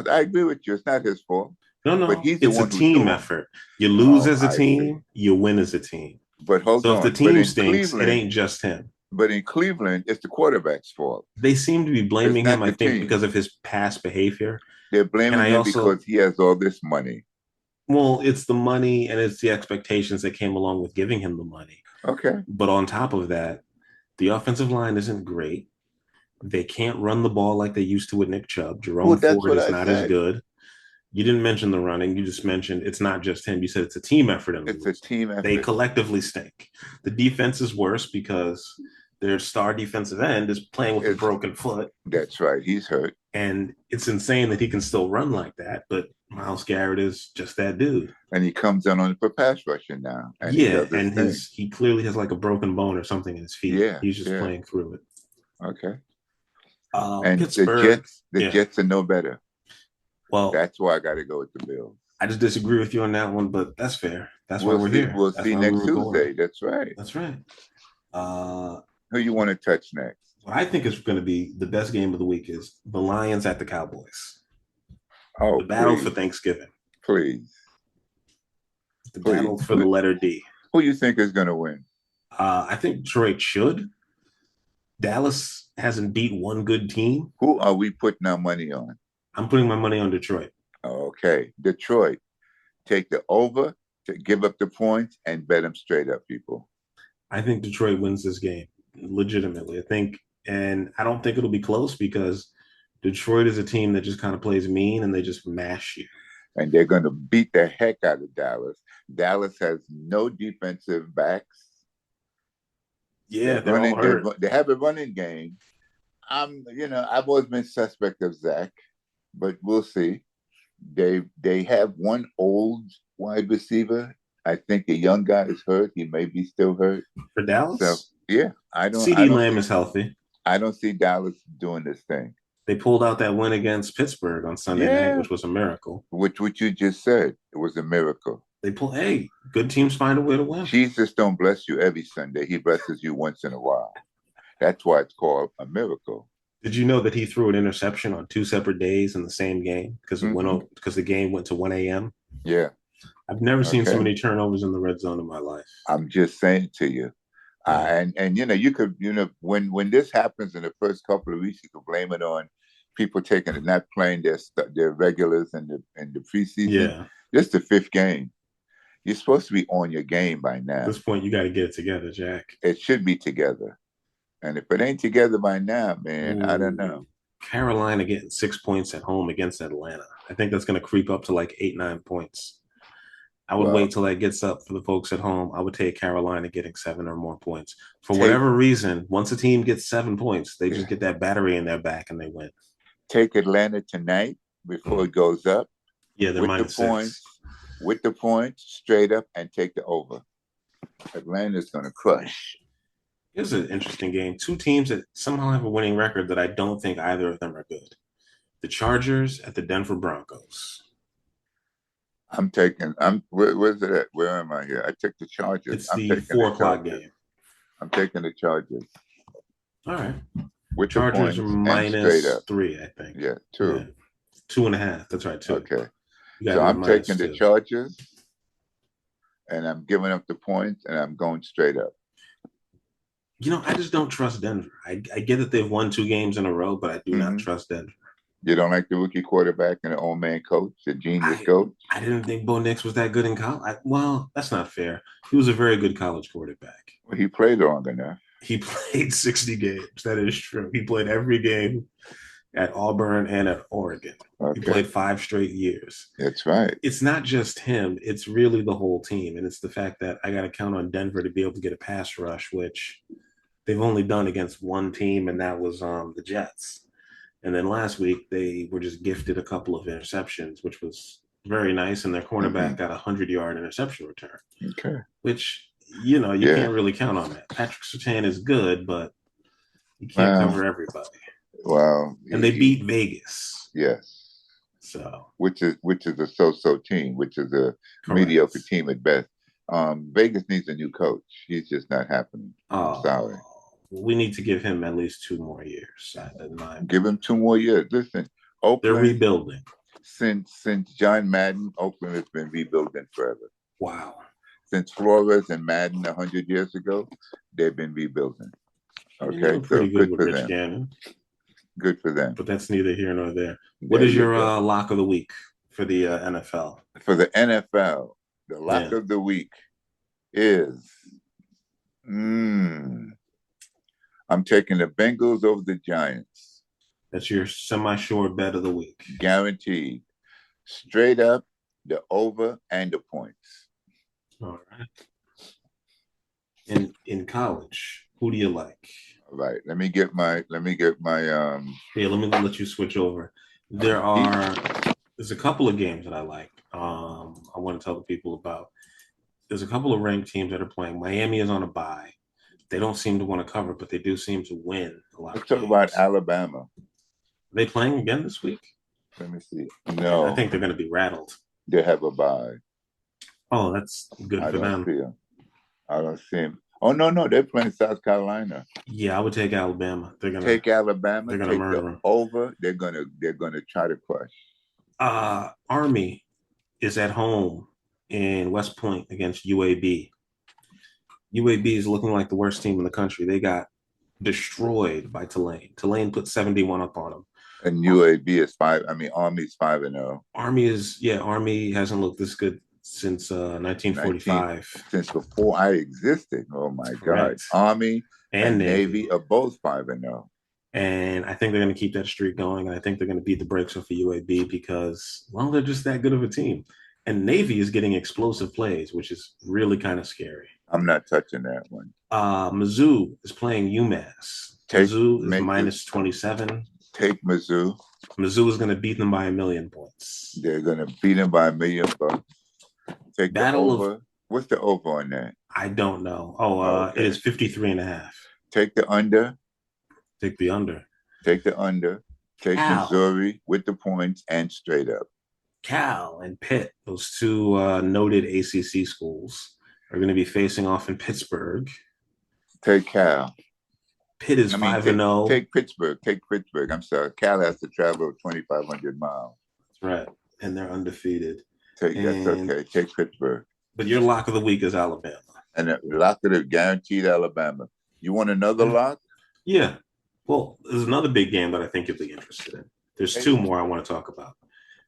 Speaker 1: I agree with you. It's not his fault,
Speaker 2: No,
Speaker 1: but
Speaker 2: no.
Speaker 1: he's the
Speaker 2: It's a
Speaker 1: one who's
Speaker 2: team
Speaker 1: doing it.
Speaker 2: effort. You lose
Speaker 1: Oh,
Speaker 2: as a
Speaker 1: I see.
Speaker 2: team, you win as a team.
Speaker 1: But hold
Speaker 2: So if the
Speaker 1: on.
Speaker 2: team stinks, it ain't just him.
Speaker 1: But in Cleveland, it's the quarterback's fault.
Speaker 2: They seem to be
Speaker 1: It's
Speaker 2: blaming him,
Speaker 1: not
Speaker 2: I
Speaker 1: the
Speaker 2: think,
Speaker 1: team.
Speaker 2: because of his past behavior.
Speaker 1: They're
Speaker 2: And
Speaker 1: blaming
Speaker 2: I
Speaker 1: him
Speaker 2: also,
Speaker 1: because he has all this money.
Speaker 2: well, it's the money and it's the expectations that came along with giving him the money.
Speaker 1: Okay.
Speaker 2: But on top of that, the offensive line isn't great. They can't run the ball like they used to with Nick Chubb.
Speaker 1: Well,
Speaker 2: Jerome
Speaker 1: that's
Speaker 2: Ford
Speaker 1: what
Speaker 2: is
Speaker 1: I
Speaker 2: not as
Speaker 1: said.
Speaker 2: good. You didn't mention the running. You just mentioned it's not just him. You said it's a team effort and
Speaker 1: It's a
Speaker 2: losing.
Speaker 1: team
Speaker 2: They
Speaker 1: effort.
Speaker 2: collectively stink. The defense is worse because their star defensive end is playing with a
Speaker 1: It's
Speaker 2: broken foot.
Speaker 1: That's right. He's hurt.
Speaker 2: And it's insane that he can still run like that. But Myles Garrett is just that dude.
Speaker 1: And he comes in for pass rushing now, and he
Speaker 2: Yeah,
Speaker 1: does his
Speaker 2: and
Speaker 1: thing.
Speaker 2: he clearly has like a broken bone or something in his feet.
Speaker 1: Yeah,
Speaker 2: He's just
Speaker 1: yeah.
Speaker 2: playing through it.
Speaker 1: Okay. And
Speaker 2: Pittsburgh,
Speaker 1: the
Speaker 2: yeah.
Speaker 1: Jets are no better.
Speaker 2: Well,
Speaker 1: That's why I got to go with the Bills.
Speaker 2: I just disagree with you on that one, but that's fair. That's why we're here.
Speaker 1: We'll
Speaker 2: That's
Speaker 1: see
Speaker 2: why we
Speaker 1: next
Speaker 2: record.
Speaker 1: Tuesday. That's right.
Speaker 2: That's right.
Speaker 1: Who you want to touch next?
Speaker 2: What I think is going to be the best game of the week is the Lions at the Cowboys.
Speaker 1: Oh,
Speaker 2: The battle for Thanksgiving.
Speaker 1: Please.
Speaker 2: The battle for the letter D.
Speaker 1: Who you think is going to win?
Speaker 2: I think Detroit should. Dallas hasn't beat one good team.
Speaker 1: Who are we putting our money on?
Speaker 2: I'm putting my money on Detroit.
Speaker 1: Okay. Detroit. Take the over, to give up the points, and bet them straight up, people.
Speaker 2: I think Detroit wins this game. Legitimately. And I don't think it'll be close because Detroit is a team that just kind of plays mean and they just mash you.
Speaker 1: And they're going to beat the heck out of Dallas. Dallas has no defensive backs.
Speaker 2: Yeah, they're all hurt.
Speaker 1: They have a running game. I've always been suspect of Zach, but we'll see. They have one old wide receiver. I think the young guy is hurt. He may be still hurt.
Speaker 2: For Dallas?
Speaker 1: So yeah,
Speaker 2: CeeDee Lamb is healthy.
Speaker 1: I don't see Dallas doing this thing.
Speaker 2: They pulled out that win against Pittsburgh on Sunday night, which was a miracle.
Speaker 1: Which you just said, it was a miracle.
Speaker 2: Hey, good teams find a way to win.
Speaker 1: Jesus don't bless you every Sunday. He blesses you once in a while. That's why it's called a miracle.
Speaker 2: Did you know that he threw an interception on 2 separate days in the same game because the game went to 1 a.m.?
Speaker 1: Yeah.
Speaker 2: I've never seen so many turnovers in the red zone in my life.
Speaker 1: I'm just saying to you. And you could, when this happens in the first couple of weeks, you could blame it on people taking and not playing their regulars in the preseason.
Speaker 2: Yeah.
Speaker 1: This is the 5th game. You're supposed to be on your game by now.
Speaker 2: At this point, you got to get it together, Jack.
Speaker 1: It should be together. And if it ain't together by now, man, I don't know.
Speaker 2: Carolina getting 6 points at home against Atlanta. I think that's going to creep up to like 8-9 points. I would wait till that gets up for the folks at home. I would take Carolina getting 7 or more points. For whatever reason, once a team gets 7 points, they just get that battery in their back and they win.
Speaker 1: Take Atlanta tonight before it goes up.
Speaker 2: Yeah, they're -6.
Speaker 1: With the points, straight up, and take the over. Atlanta's going to crush.
Speaker 2: Here's an interesting game. 2 teams that somehow have a winning record that I don't think either of them are good. The Chargers at the Denver Broncos.
Speaker 1: Where's it at? Where am I here? I took the Chargers.
Speaker 2: It's the 4 o'clock game.
Speaker 1: I'm taking the Chargers.
Speaker 2: All right.
Speaker 1: With
Speaker 2: Chargers
Speaker 1: the
Speaker 2: are -3, I think.
Speaker 1: Yeah, 2. Yeah.
Speaker 2: 2.5. That's right, two.
Speaker 1: Okay.
Speaker 2: You got
Speaker 1: So
Speaker 2: him at
Speaker 1: I'm taking
Speaker 2: minus
Speaker 1: the
Speaker 2: two.
Speaker 1: Chargers, and I'm giving up the points, and I'm going straight up.
Speaker 2: I just don't trust Denver. I get that they've won 2 games in a row, but I do not
Speaker 1: Hmm.
Speaker 2: trust Denver.
Speaker 1: You don't like the rookie quarterback and the old man coach, the genius
Speaker 2: I
Speaker 1: coach?
Speaker 2: I didn't think Bo Nix was that good in college. Well, that's not fair. He was a very good college quarterback.
Speaker 1: Well, he played long enough.
Speaker 2: He played 60 games. That is true. He played every game at Auburn and at Oregon. He
Speaker 1: Okay,
Speaker 2: played 5 straight years.
Speaker 1: that's right.
Speaker 2: It's not just him, it's really the whole team. And it's the fact that I got to count on Denver to be able to get a pass rush, which they've only done against one team, and that was the Jets. And then last week, they were just gifted a couple of interceptions, which was very nice. And their cornerback
Speaker 1: Hmm.
Speaker 2: got a 100-yard interception return,
Speaker 1: Okay.
Speaker 2: which, you
Speaker 1: Yeah.
Speaker 2: can't really count on that. Patrick Surtain is good, but you can't
Speaker 1: Well,
Speaker 2: cover everybody.
Speaker 1: well,
Speaker 2: And they beat Vegas.
Speaker 1: yes,
Speaker 2: So,
Speaker 1: which is a so-so team, which is a mediocre
Speaker 2: correct.
Speaker 1: team at best. Vegas needs a new coach. He's just not happening. I'm sorry.
Speaker 2: We need to give him at least 2 more years, in my
Speaker 1: Give
Speaker 2: opinion.
Speaker 1: him 2 more years. Listen,
Speaker 2: They're
Speaker 1: Oakland,
Speaker 2: rebuilding.
Speaker 1: since John Madden, Oakland has been rebuilding forever.
Speaker 2: Wow.
Speaker 1: Since Flores and Madden 100 years ago, they've been rebuilding.
Speaker 2: I mean, they
Speaker 1: Okay,
Speaker 2: were
Speaker 1: so
Speaker 2: pretty good
Speaker 1: good
Speaker 2: with
Speaker 1: for
Speaker 2: Rich
Speaker 1: them.
Speaker 2: Gannon,
Speaker 1: Good for them.
Speaker 2: but that's neither here nor there. What
Speaker 1: There
Speaker 2: is
Speaker 1: you
Speaker 2: your
Speaker 1: go.
Speaker 2: lock of the week for the NFL?
Speaker 1: For the NFL, the lock
Speaker 2: Yeah,
Speaker 1: of the week is I'm taking the Bengals over the Giants.
Speaker 2: that's your semi-sure bet of the week.
Speaker 1: Guaranteed. Straight up, the over and the points.
Speaker 2: All right. In college, who do you like?
Speaker 1: All right. Let me get my
Speaker 2: Yeah, let you switch over. There's a couple of games that I like. I want to tell the people about. There's a couple of ranked teams that are playing. Miami is on a bye. They don't seem to want to cover, but they do seem to win a lot
Speaker 1: let's
Speaker 2: of
Speaker 1: talk about
Speaker 2: games.
Speaker 1: Alabama.
Speaker 2: Are they playing again this week?
Speaker 1: Let me see.
Speaker 2: I
Speaker 1: No,
Speaker 2: think they're going to be rattled.
Speaker 1: they have a bye.
Speaker 2: Oh, that's good
Speaker 1: I
Speaker 2: for
Speaker 1: don't
Speaker 2: them.
Speaker 1: see them. I don't see them. Oh no, they're playing South Carolina.
Speaker 2: Yeah, I would take Alabama.
Speaker 1: Take Alabama.
Speaker 2: They're gonna
Speaker 1: Take the
Speaker 2: murder them.
Speaker 1: over. They're gonna try to crush.
Speaker 2: Army is at home in West Point against UAB. UAB is looking like the worst team in the country. They got destroyed by Tulane. Tulane put 71 up on them.
Speaker 1: And UAB is five. I mean, Army's 5-0.
Speaker 2: Army hasn't looked this good since
Speaker 1: 19
Speaker 2: 1945.
Speaker 1: since before I existed. Oh my God.
Speaker 2: Correct.
Speaker 1: Army
Speaker 2: And
Speaker 1: and
Speaker 2: Navy.
Speaker 1: Navy are both 5-0.
Speaker 2: And I think they're going to keep that streak going. And I think they're going to beat the brakes off of UAB because, well, they're just that good of a team. And Navy is getting explosive plays, which is really kind of scary.
Speaker 1: I'm not touching that one.
Speaker 2: Mizzou is playing UMass. Mizzou is minus 27.
Speaker 1: Take Mizzou.
Speaker 2: Mizzou is going to beat them by 1,000,000 points.
Speaker 1: They're gonna beat them by $1,000,000. Take
Speaker 2: Battle
Speaker 1: the over.
Speaker 2: of
Speaker 1: What's the over on that?
Speaker 2: I don't know.
Speaker 1: Okay.
Speaker 2: It is 53.5.
Speaker 1: Take the under.
Speaker 2: Take the under.
Speaker 1: Take the under. Take Missouri with the points and straight up.
Speaker 2: Cal and Pitt, those two noted ACC schools, are going to be facing off in Pittsburgh.
Speaker 1: Take Cal.
Speaker 2: Pitt is 5-0.
Speaker 1: Take Pittsburgh. Take Pittsburgh. I'm sorry. Cal has to travel 2,500 miles.
Speaker 2: That's right. And they're undefeated.
Speaker 1: That's okay. Take Pittsburgh.
Speaker 2: But your lock of the week is Alabama.
Speaker 1: And the lock of the guaranteed Alabama. You want another lock?
Speaker 2: Yeah. Well, there's another big game that I think you'll be interested in. There's two more I want to talk about.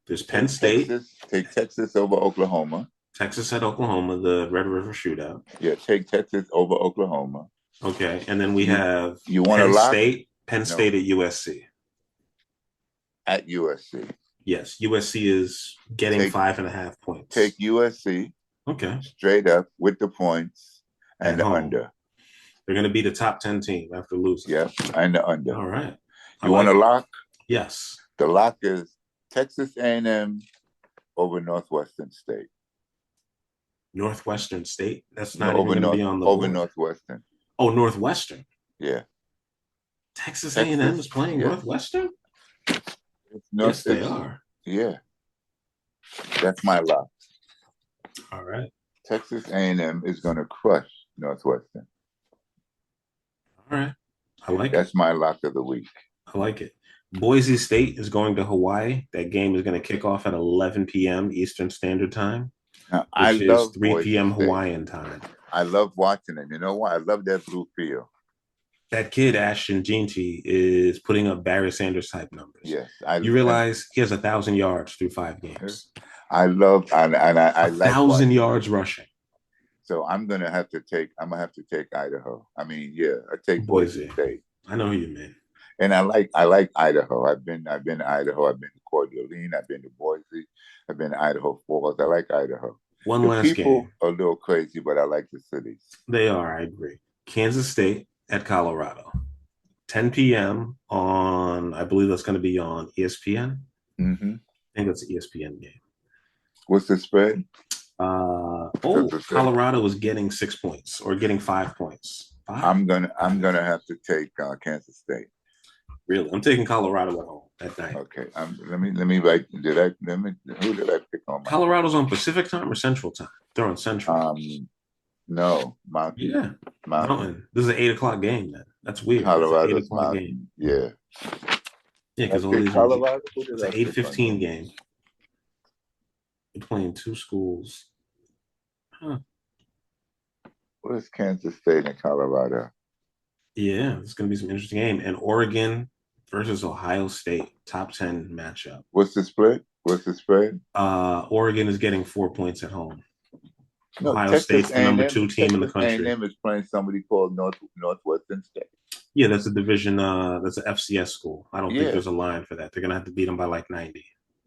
Speaker 2: There's Penn State.
Speaker 1: Take Texas over Oklahoma.
Speaker 2: Texas at Oklahoma, the Red River Shootout.
Speaker 1: Yeah, take Texas over Oklahoma.
Speaker 2: Okay, and then we have
Speaker 1: Penn State.
Speaker 2: Penn State at USC.
Speaker 1: At USC.
Speaker 2: Yes, USC is getting 5.5 points.
Speaker 1: Take USC.
Speaker 2: Okay.
Speaker 1: Straight up with the points and the under.
Speaker 2: They're going to be the top 10 team after losing.
Speaker 1: Yes, and the under.
Speaker 2: All right.
Speaker 1: You want a lock?
Speaker 2: Yes.
Speaker 1: The lock is Texas A&M over Northwestern State.
Speaker 2: Northwestern State? That's not even going to be on the board.
Speaker 1: Over Northwestern.
Speaker 2: Oh, Northwestern.
Speaker 1: Yeah.
Speaker 2: Texas A&M is playing Northwestern? Yes, they are.
Speaker 1: Yeah. That's my lock.
Speaker 2: All right.
Speaker 1: Texas A&M is going to crush Northwestern.
Speaker 2: All right. I like
Speaker 1: That's my lock of the week.
Speaker 2: I like it. Boise State is going to Hawaii. That game is going to kick off at 11 p.m. Eastern Standard Time,
Speaker 1: Now, I
Speaker 2: which is
Speaker 1: love
Speaker 2: 3
Speaker 1: Boise
Speaker 2: p.m.
Speaker 1: State.
Speaker 2: Hawaiian time.
Speaker 1: I love watching it. You know why? I love that blue field.
Speaker 2: That kid, Ashton Jeanty, is putting up Barry Sanders type numbers.
Speaker 1: Yes, I
Speaker 2: You
Speaker 1: and
Speaker 2: realize he has 1,000 yards through 5 games,
Speaker 1: I love and I
Speaker 2: a
Speaker 1: like
Speaker 2: thousand
Speaker 1: watching
Speaker 2: yards
Speaker 1: him.
Speaker 2: rushing.
Speaker 1: So I'm gonna have to take Idaho. I mean, yeah, I take Boise
Speaker 2: Boise,
Speaker 1: State.
Speaker 2: I know who you mean.
Speaker 1: And I like Idaho. I've been to Idaho. I've been to Coeur d'Alene. I've been to Boise. I've been to Idaho Falls. I like Idaho.
Speaker 2: One
Speaker 1: The
Speaker 2: last
Speaker 1: people
Speaker 2: game.
Speaker 1: are a little crazy, but I like the cities.
Speaker 2: They are, I agree. Kansas State at Colorado. 10 p.m. on, I believe that's going to be on ESPN.
Speaker 1: Mm-hmm.
Speaker 2: I think that's an ESPN game.
Speaker 1: What's the spread?
Speaker 2: Colorado is getting 6 points or getting 5 points. Five?
Speaker 1: I'm gonna have to take Kansas State.
Speaker 2: Really? I'm taking Colorado at home at night.
Speaker 1: Okay. Let me write. Who did I pick on my
Speaker 2: Colorado's on Pacific time or Central time? They're on Central.
Speaker 1: No, Mountain.
Speaker 2: Yeah.
Speaker 1: Mountain.
Speaker 2: Mountain. This is an 8 o'clock game then. That's weird. It's an eight
Speaker 1: Colorado's
Speaker 2: o'clock game.
Speaker 1: Mountain. Yeah.
Speaker 2: Yeah,
Speaker 1: I
Speaker 2: because all
Speaker 1: picked
Speaker 2: these are
Speaker 1: Colorado. Who
Speaker 2: it's
Speaker 1: did
Speaker 2: an
Speaker 1: I
Speaker 2: eight
Speaker 1: pick on
Speaker 2: fifteen
Speaker 1: you?
Speaker 2: game. You're playing two schools. Huh.
Speaker 1: What is Kansas State and Colorado?
Speaker 2: Yeah, it's gonna be some interesting game. And Oregon versus Ohio State, top 10 matchup.
Speaker 1: What's the split? What's the spread?
Speaker 2: Oregon is getting 4 points at home.
Speaker 1: No,
Speaker 2: Ohio
Speaker 1: Texas
Speaker 2: State's the number
Speaker 1: A&M.
Speaker 2: two team in the
Speaker 1: Texas
Speaker 2: country.
Speaker 1: A&M is playing somebody called Northwestern State.
Speaker 2: Yeah, that's a division. That's an FCS school. I don't think
Speaker 1: Yeah,
Speaker 2: there's a line for that. They're gonna have to beat them by like 90.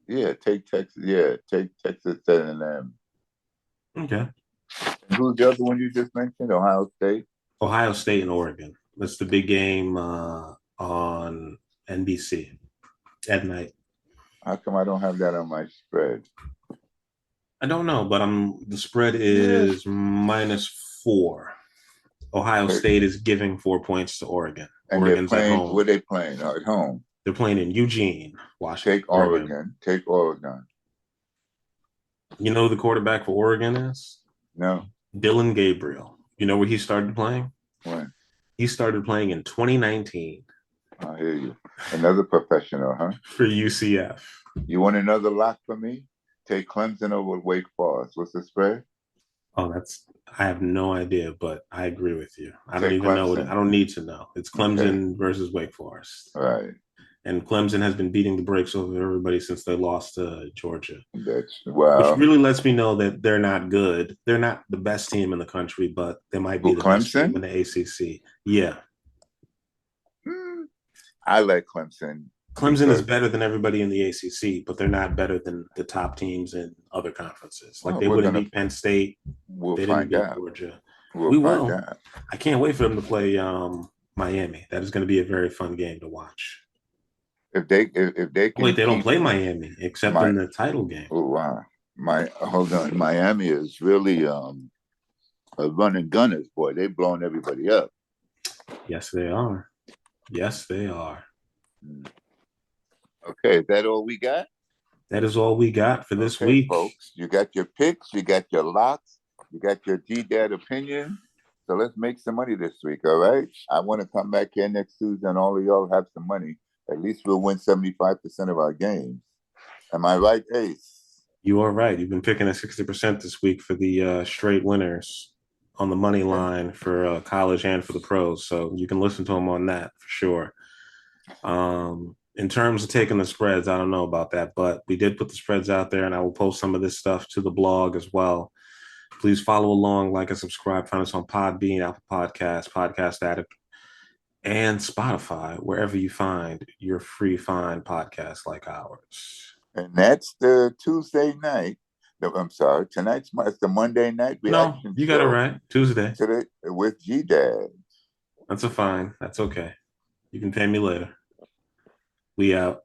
Speaker 1: yeah. Take Texas. Yeah, take Texas A&M.
Speaker 2: Okay.
Speaker 1: And who's the other one you just mentioned? Ohio State.
Speaker 2: Ohio State and Oregon. That's the big game on NBC at night.
Speaker 1: How come I don't have that on my spread?
Speaker 2: I don't know, but the spread
Speaker 1: Yes.
Speaker 2: is -4. Ohio
Speaker 1: Okay.
Speaker 2: State is giving 4 points to Oregon.
Speaker 1: And they're
Speaker 2: Oregon's at
Speaker 1: playing.
Speaker 2: home.
Speaker 1: Where they playing? At home.
Speaker 2: They're playing in Eugene, Washington,
Speaker 1: Take
Speaker 2: Oregon.
Speaker 1: Oregon. Take Oregon.
Speaker 2: You know who the quarterback for Oregon is?
Speaker 1: No.
Speaker 2: Dylan Gabriel. You know where he started playing?
Speaker 1: When?
Speaker 2: He started playing in 2019
Speaker 1: I hear you. Another professional, huh?
Speaker 2: for UCF.
Speaker 1: You want another lock for me? Take Clemson over Wake Forest. What's the spread?
Speaker 2: Oh, I have no idea, but I agree with you. I don't
Speaker 1: Take
Speaker 2: even know I
Speaker 1: Clemson.
Speaker 2: don't need to know. It's
Speaker 1: Okay.
Speaker 2: Clemson versus Wake Forest.
Speaker 1: All right.
Speaker 2: And Clemson has been beating the brakes over everybody since they lost to Georgia,
Speaker 1: That's
Speaker 2: which
Speaker 1: well.
Speaker 2: really lets me know that they're not good. They're not the best team in the country, but they might be
Speaker 1: Who
Speaker 2: the best team in
Speaker 1: Clemson?
Speaker 2: the ACC. Yeah.
Speaker 1: I like Clemson
Speaker 2: Clemson is
Speaker 1: because
Speaker 2: better than everybody in the ACC, but they're not better than the top teams in other conferences. Like
Speaker 1: well,
Speaker 2: they wouldn't beat Penn State.
Speaker 1: we'll
Speaker 2: They didn't
Speaker 1: find
Speaker 2: beat
Speaker 1: out.
Speaker 2: Georgia.
Speaker 1: We'll
Speaker 2: We
Speaker 1: find
Speaker 2: will.
Speaker 1: out.
Speaker 2: I can't wait for them to play Miami. That is going to be a very fun game to watch.
Speaker 1: If they
Speaker 2: Wait,
Speaker 1: can
Speaker 2: they don't
Speaker 1: keep
Speaker 2: play Miami except
Speaker 1: my
Speaker 2: in the title game.
Speaker 1: oh wow my hold on Miami is really a running gunners boy. They blowing everybody up.
Speaker 2: Yes, they are. Yes, they are.
Speaker 1: Okay, is that all we got?
Speaker 2: That is all we got for this
Speaker 1: Okay,
Speaker 2: week.
Speaker 1: folks, you got your picks, you got your locks, you got your Gdad opinion. So let's make some money this week, all right? I want to come back here next Tuesday and all of y'all have some money. At least we'll win 75% of our games. Am I right, Ace?
Speaker 2: You are right. You've been picking at 60% this week for the straight winners on the money line for college and for the pros. So you can listen to them on that for sure. In terms of taking the spreads, I don't know about that, but we did put the spreads out there, and I will post some of this stuff to the blog as well. Please follow along, like and subscribe. Find us on Podbean, Apple Podcasts, Podcast Addict, and Spotify, wherever you find your free fine podcasts like ours.
Speaker 1: And that's the Tuesday night. I'm sorry, it's the Monday night
Speaker 2: No,
Speaker 1: reaction
Speaker 2: you got it
Speaker 1: show
Speaker 2: right. Tuesday.
Speaker 1: today with Gdad.
Speaker 2: That's a fine. That's okay. You can pay me later. We out.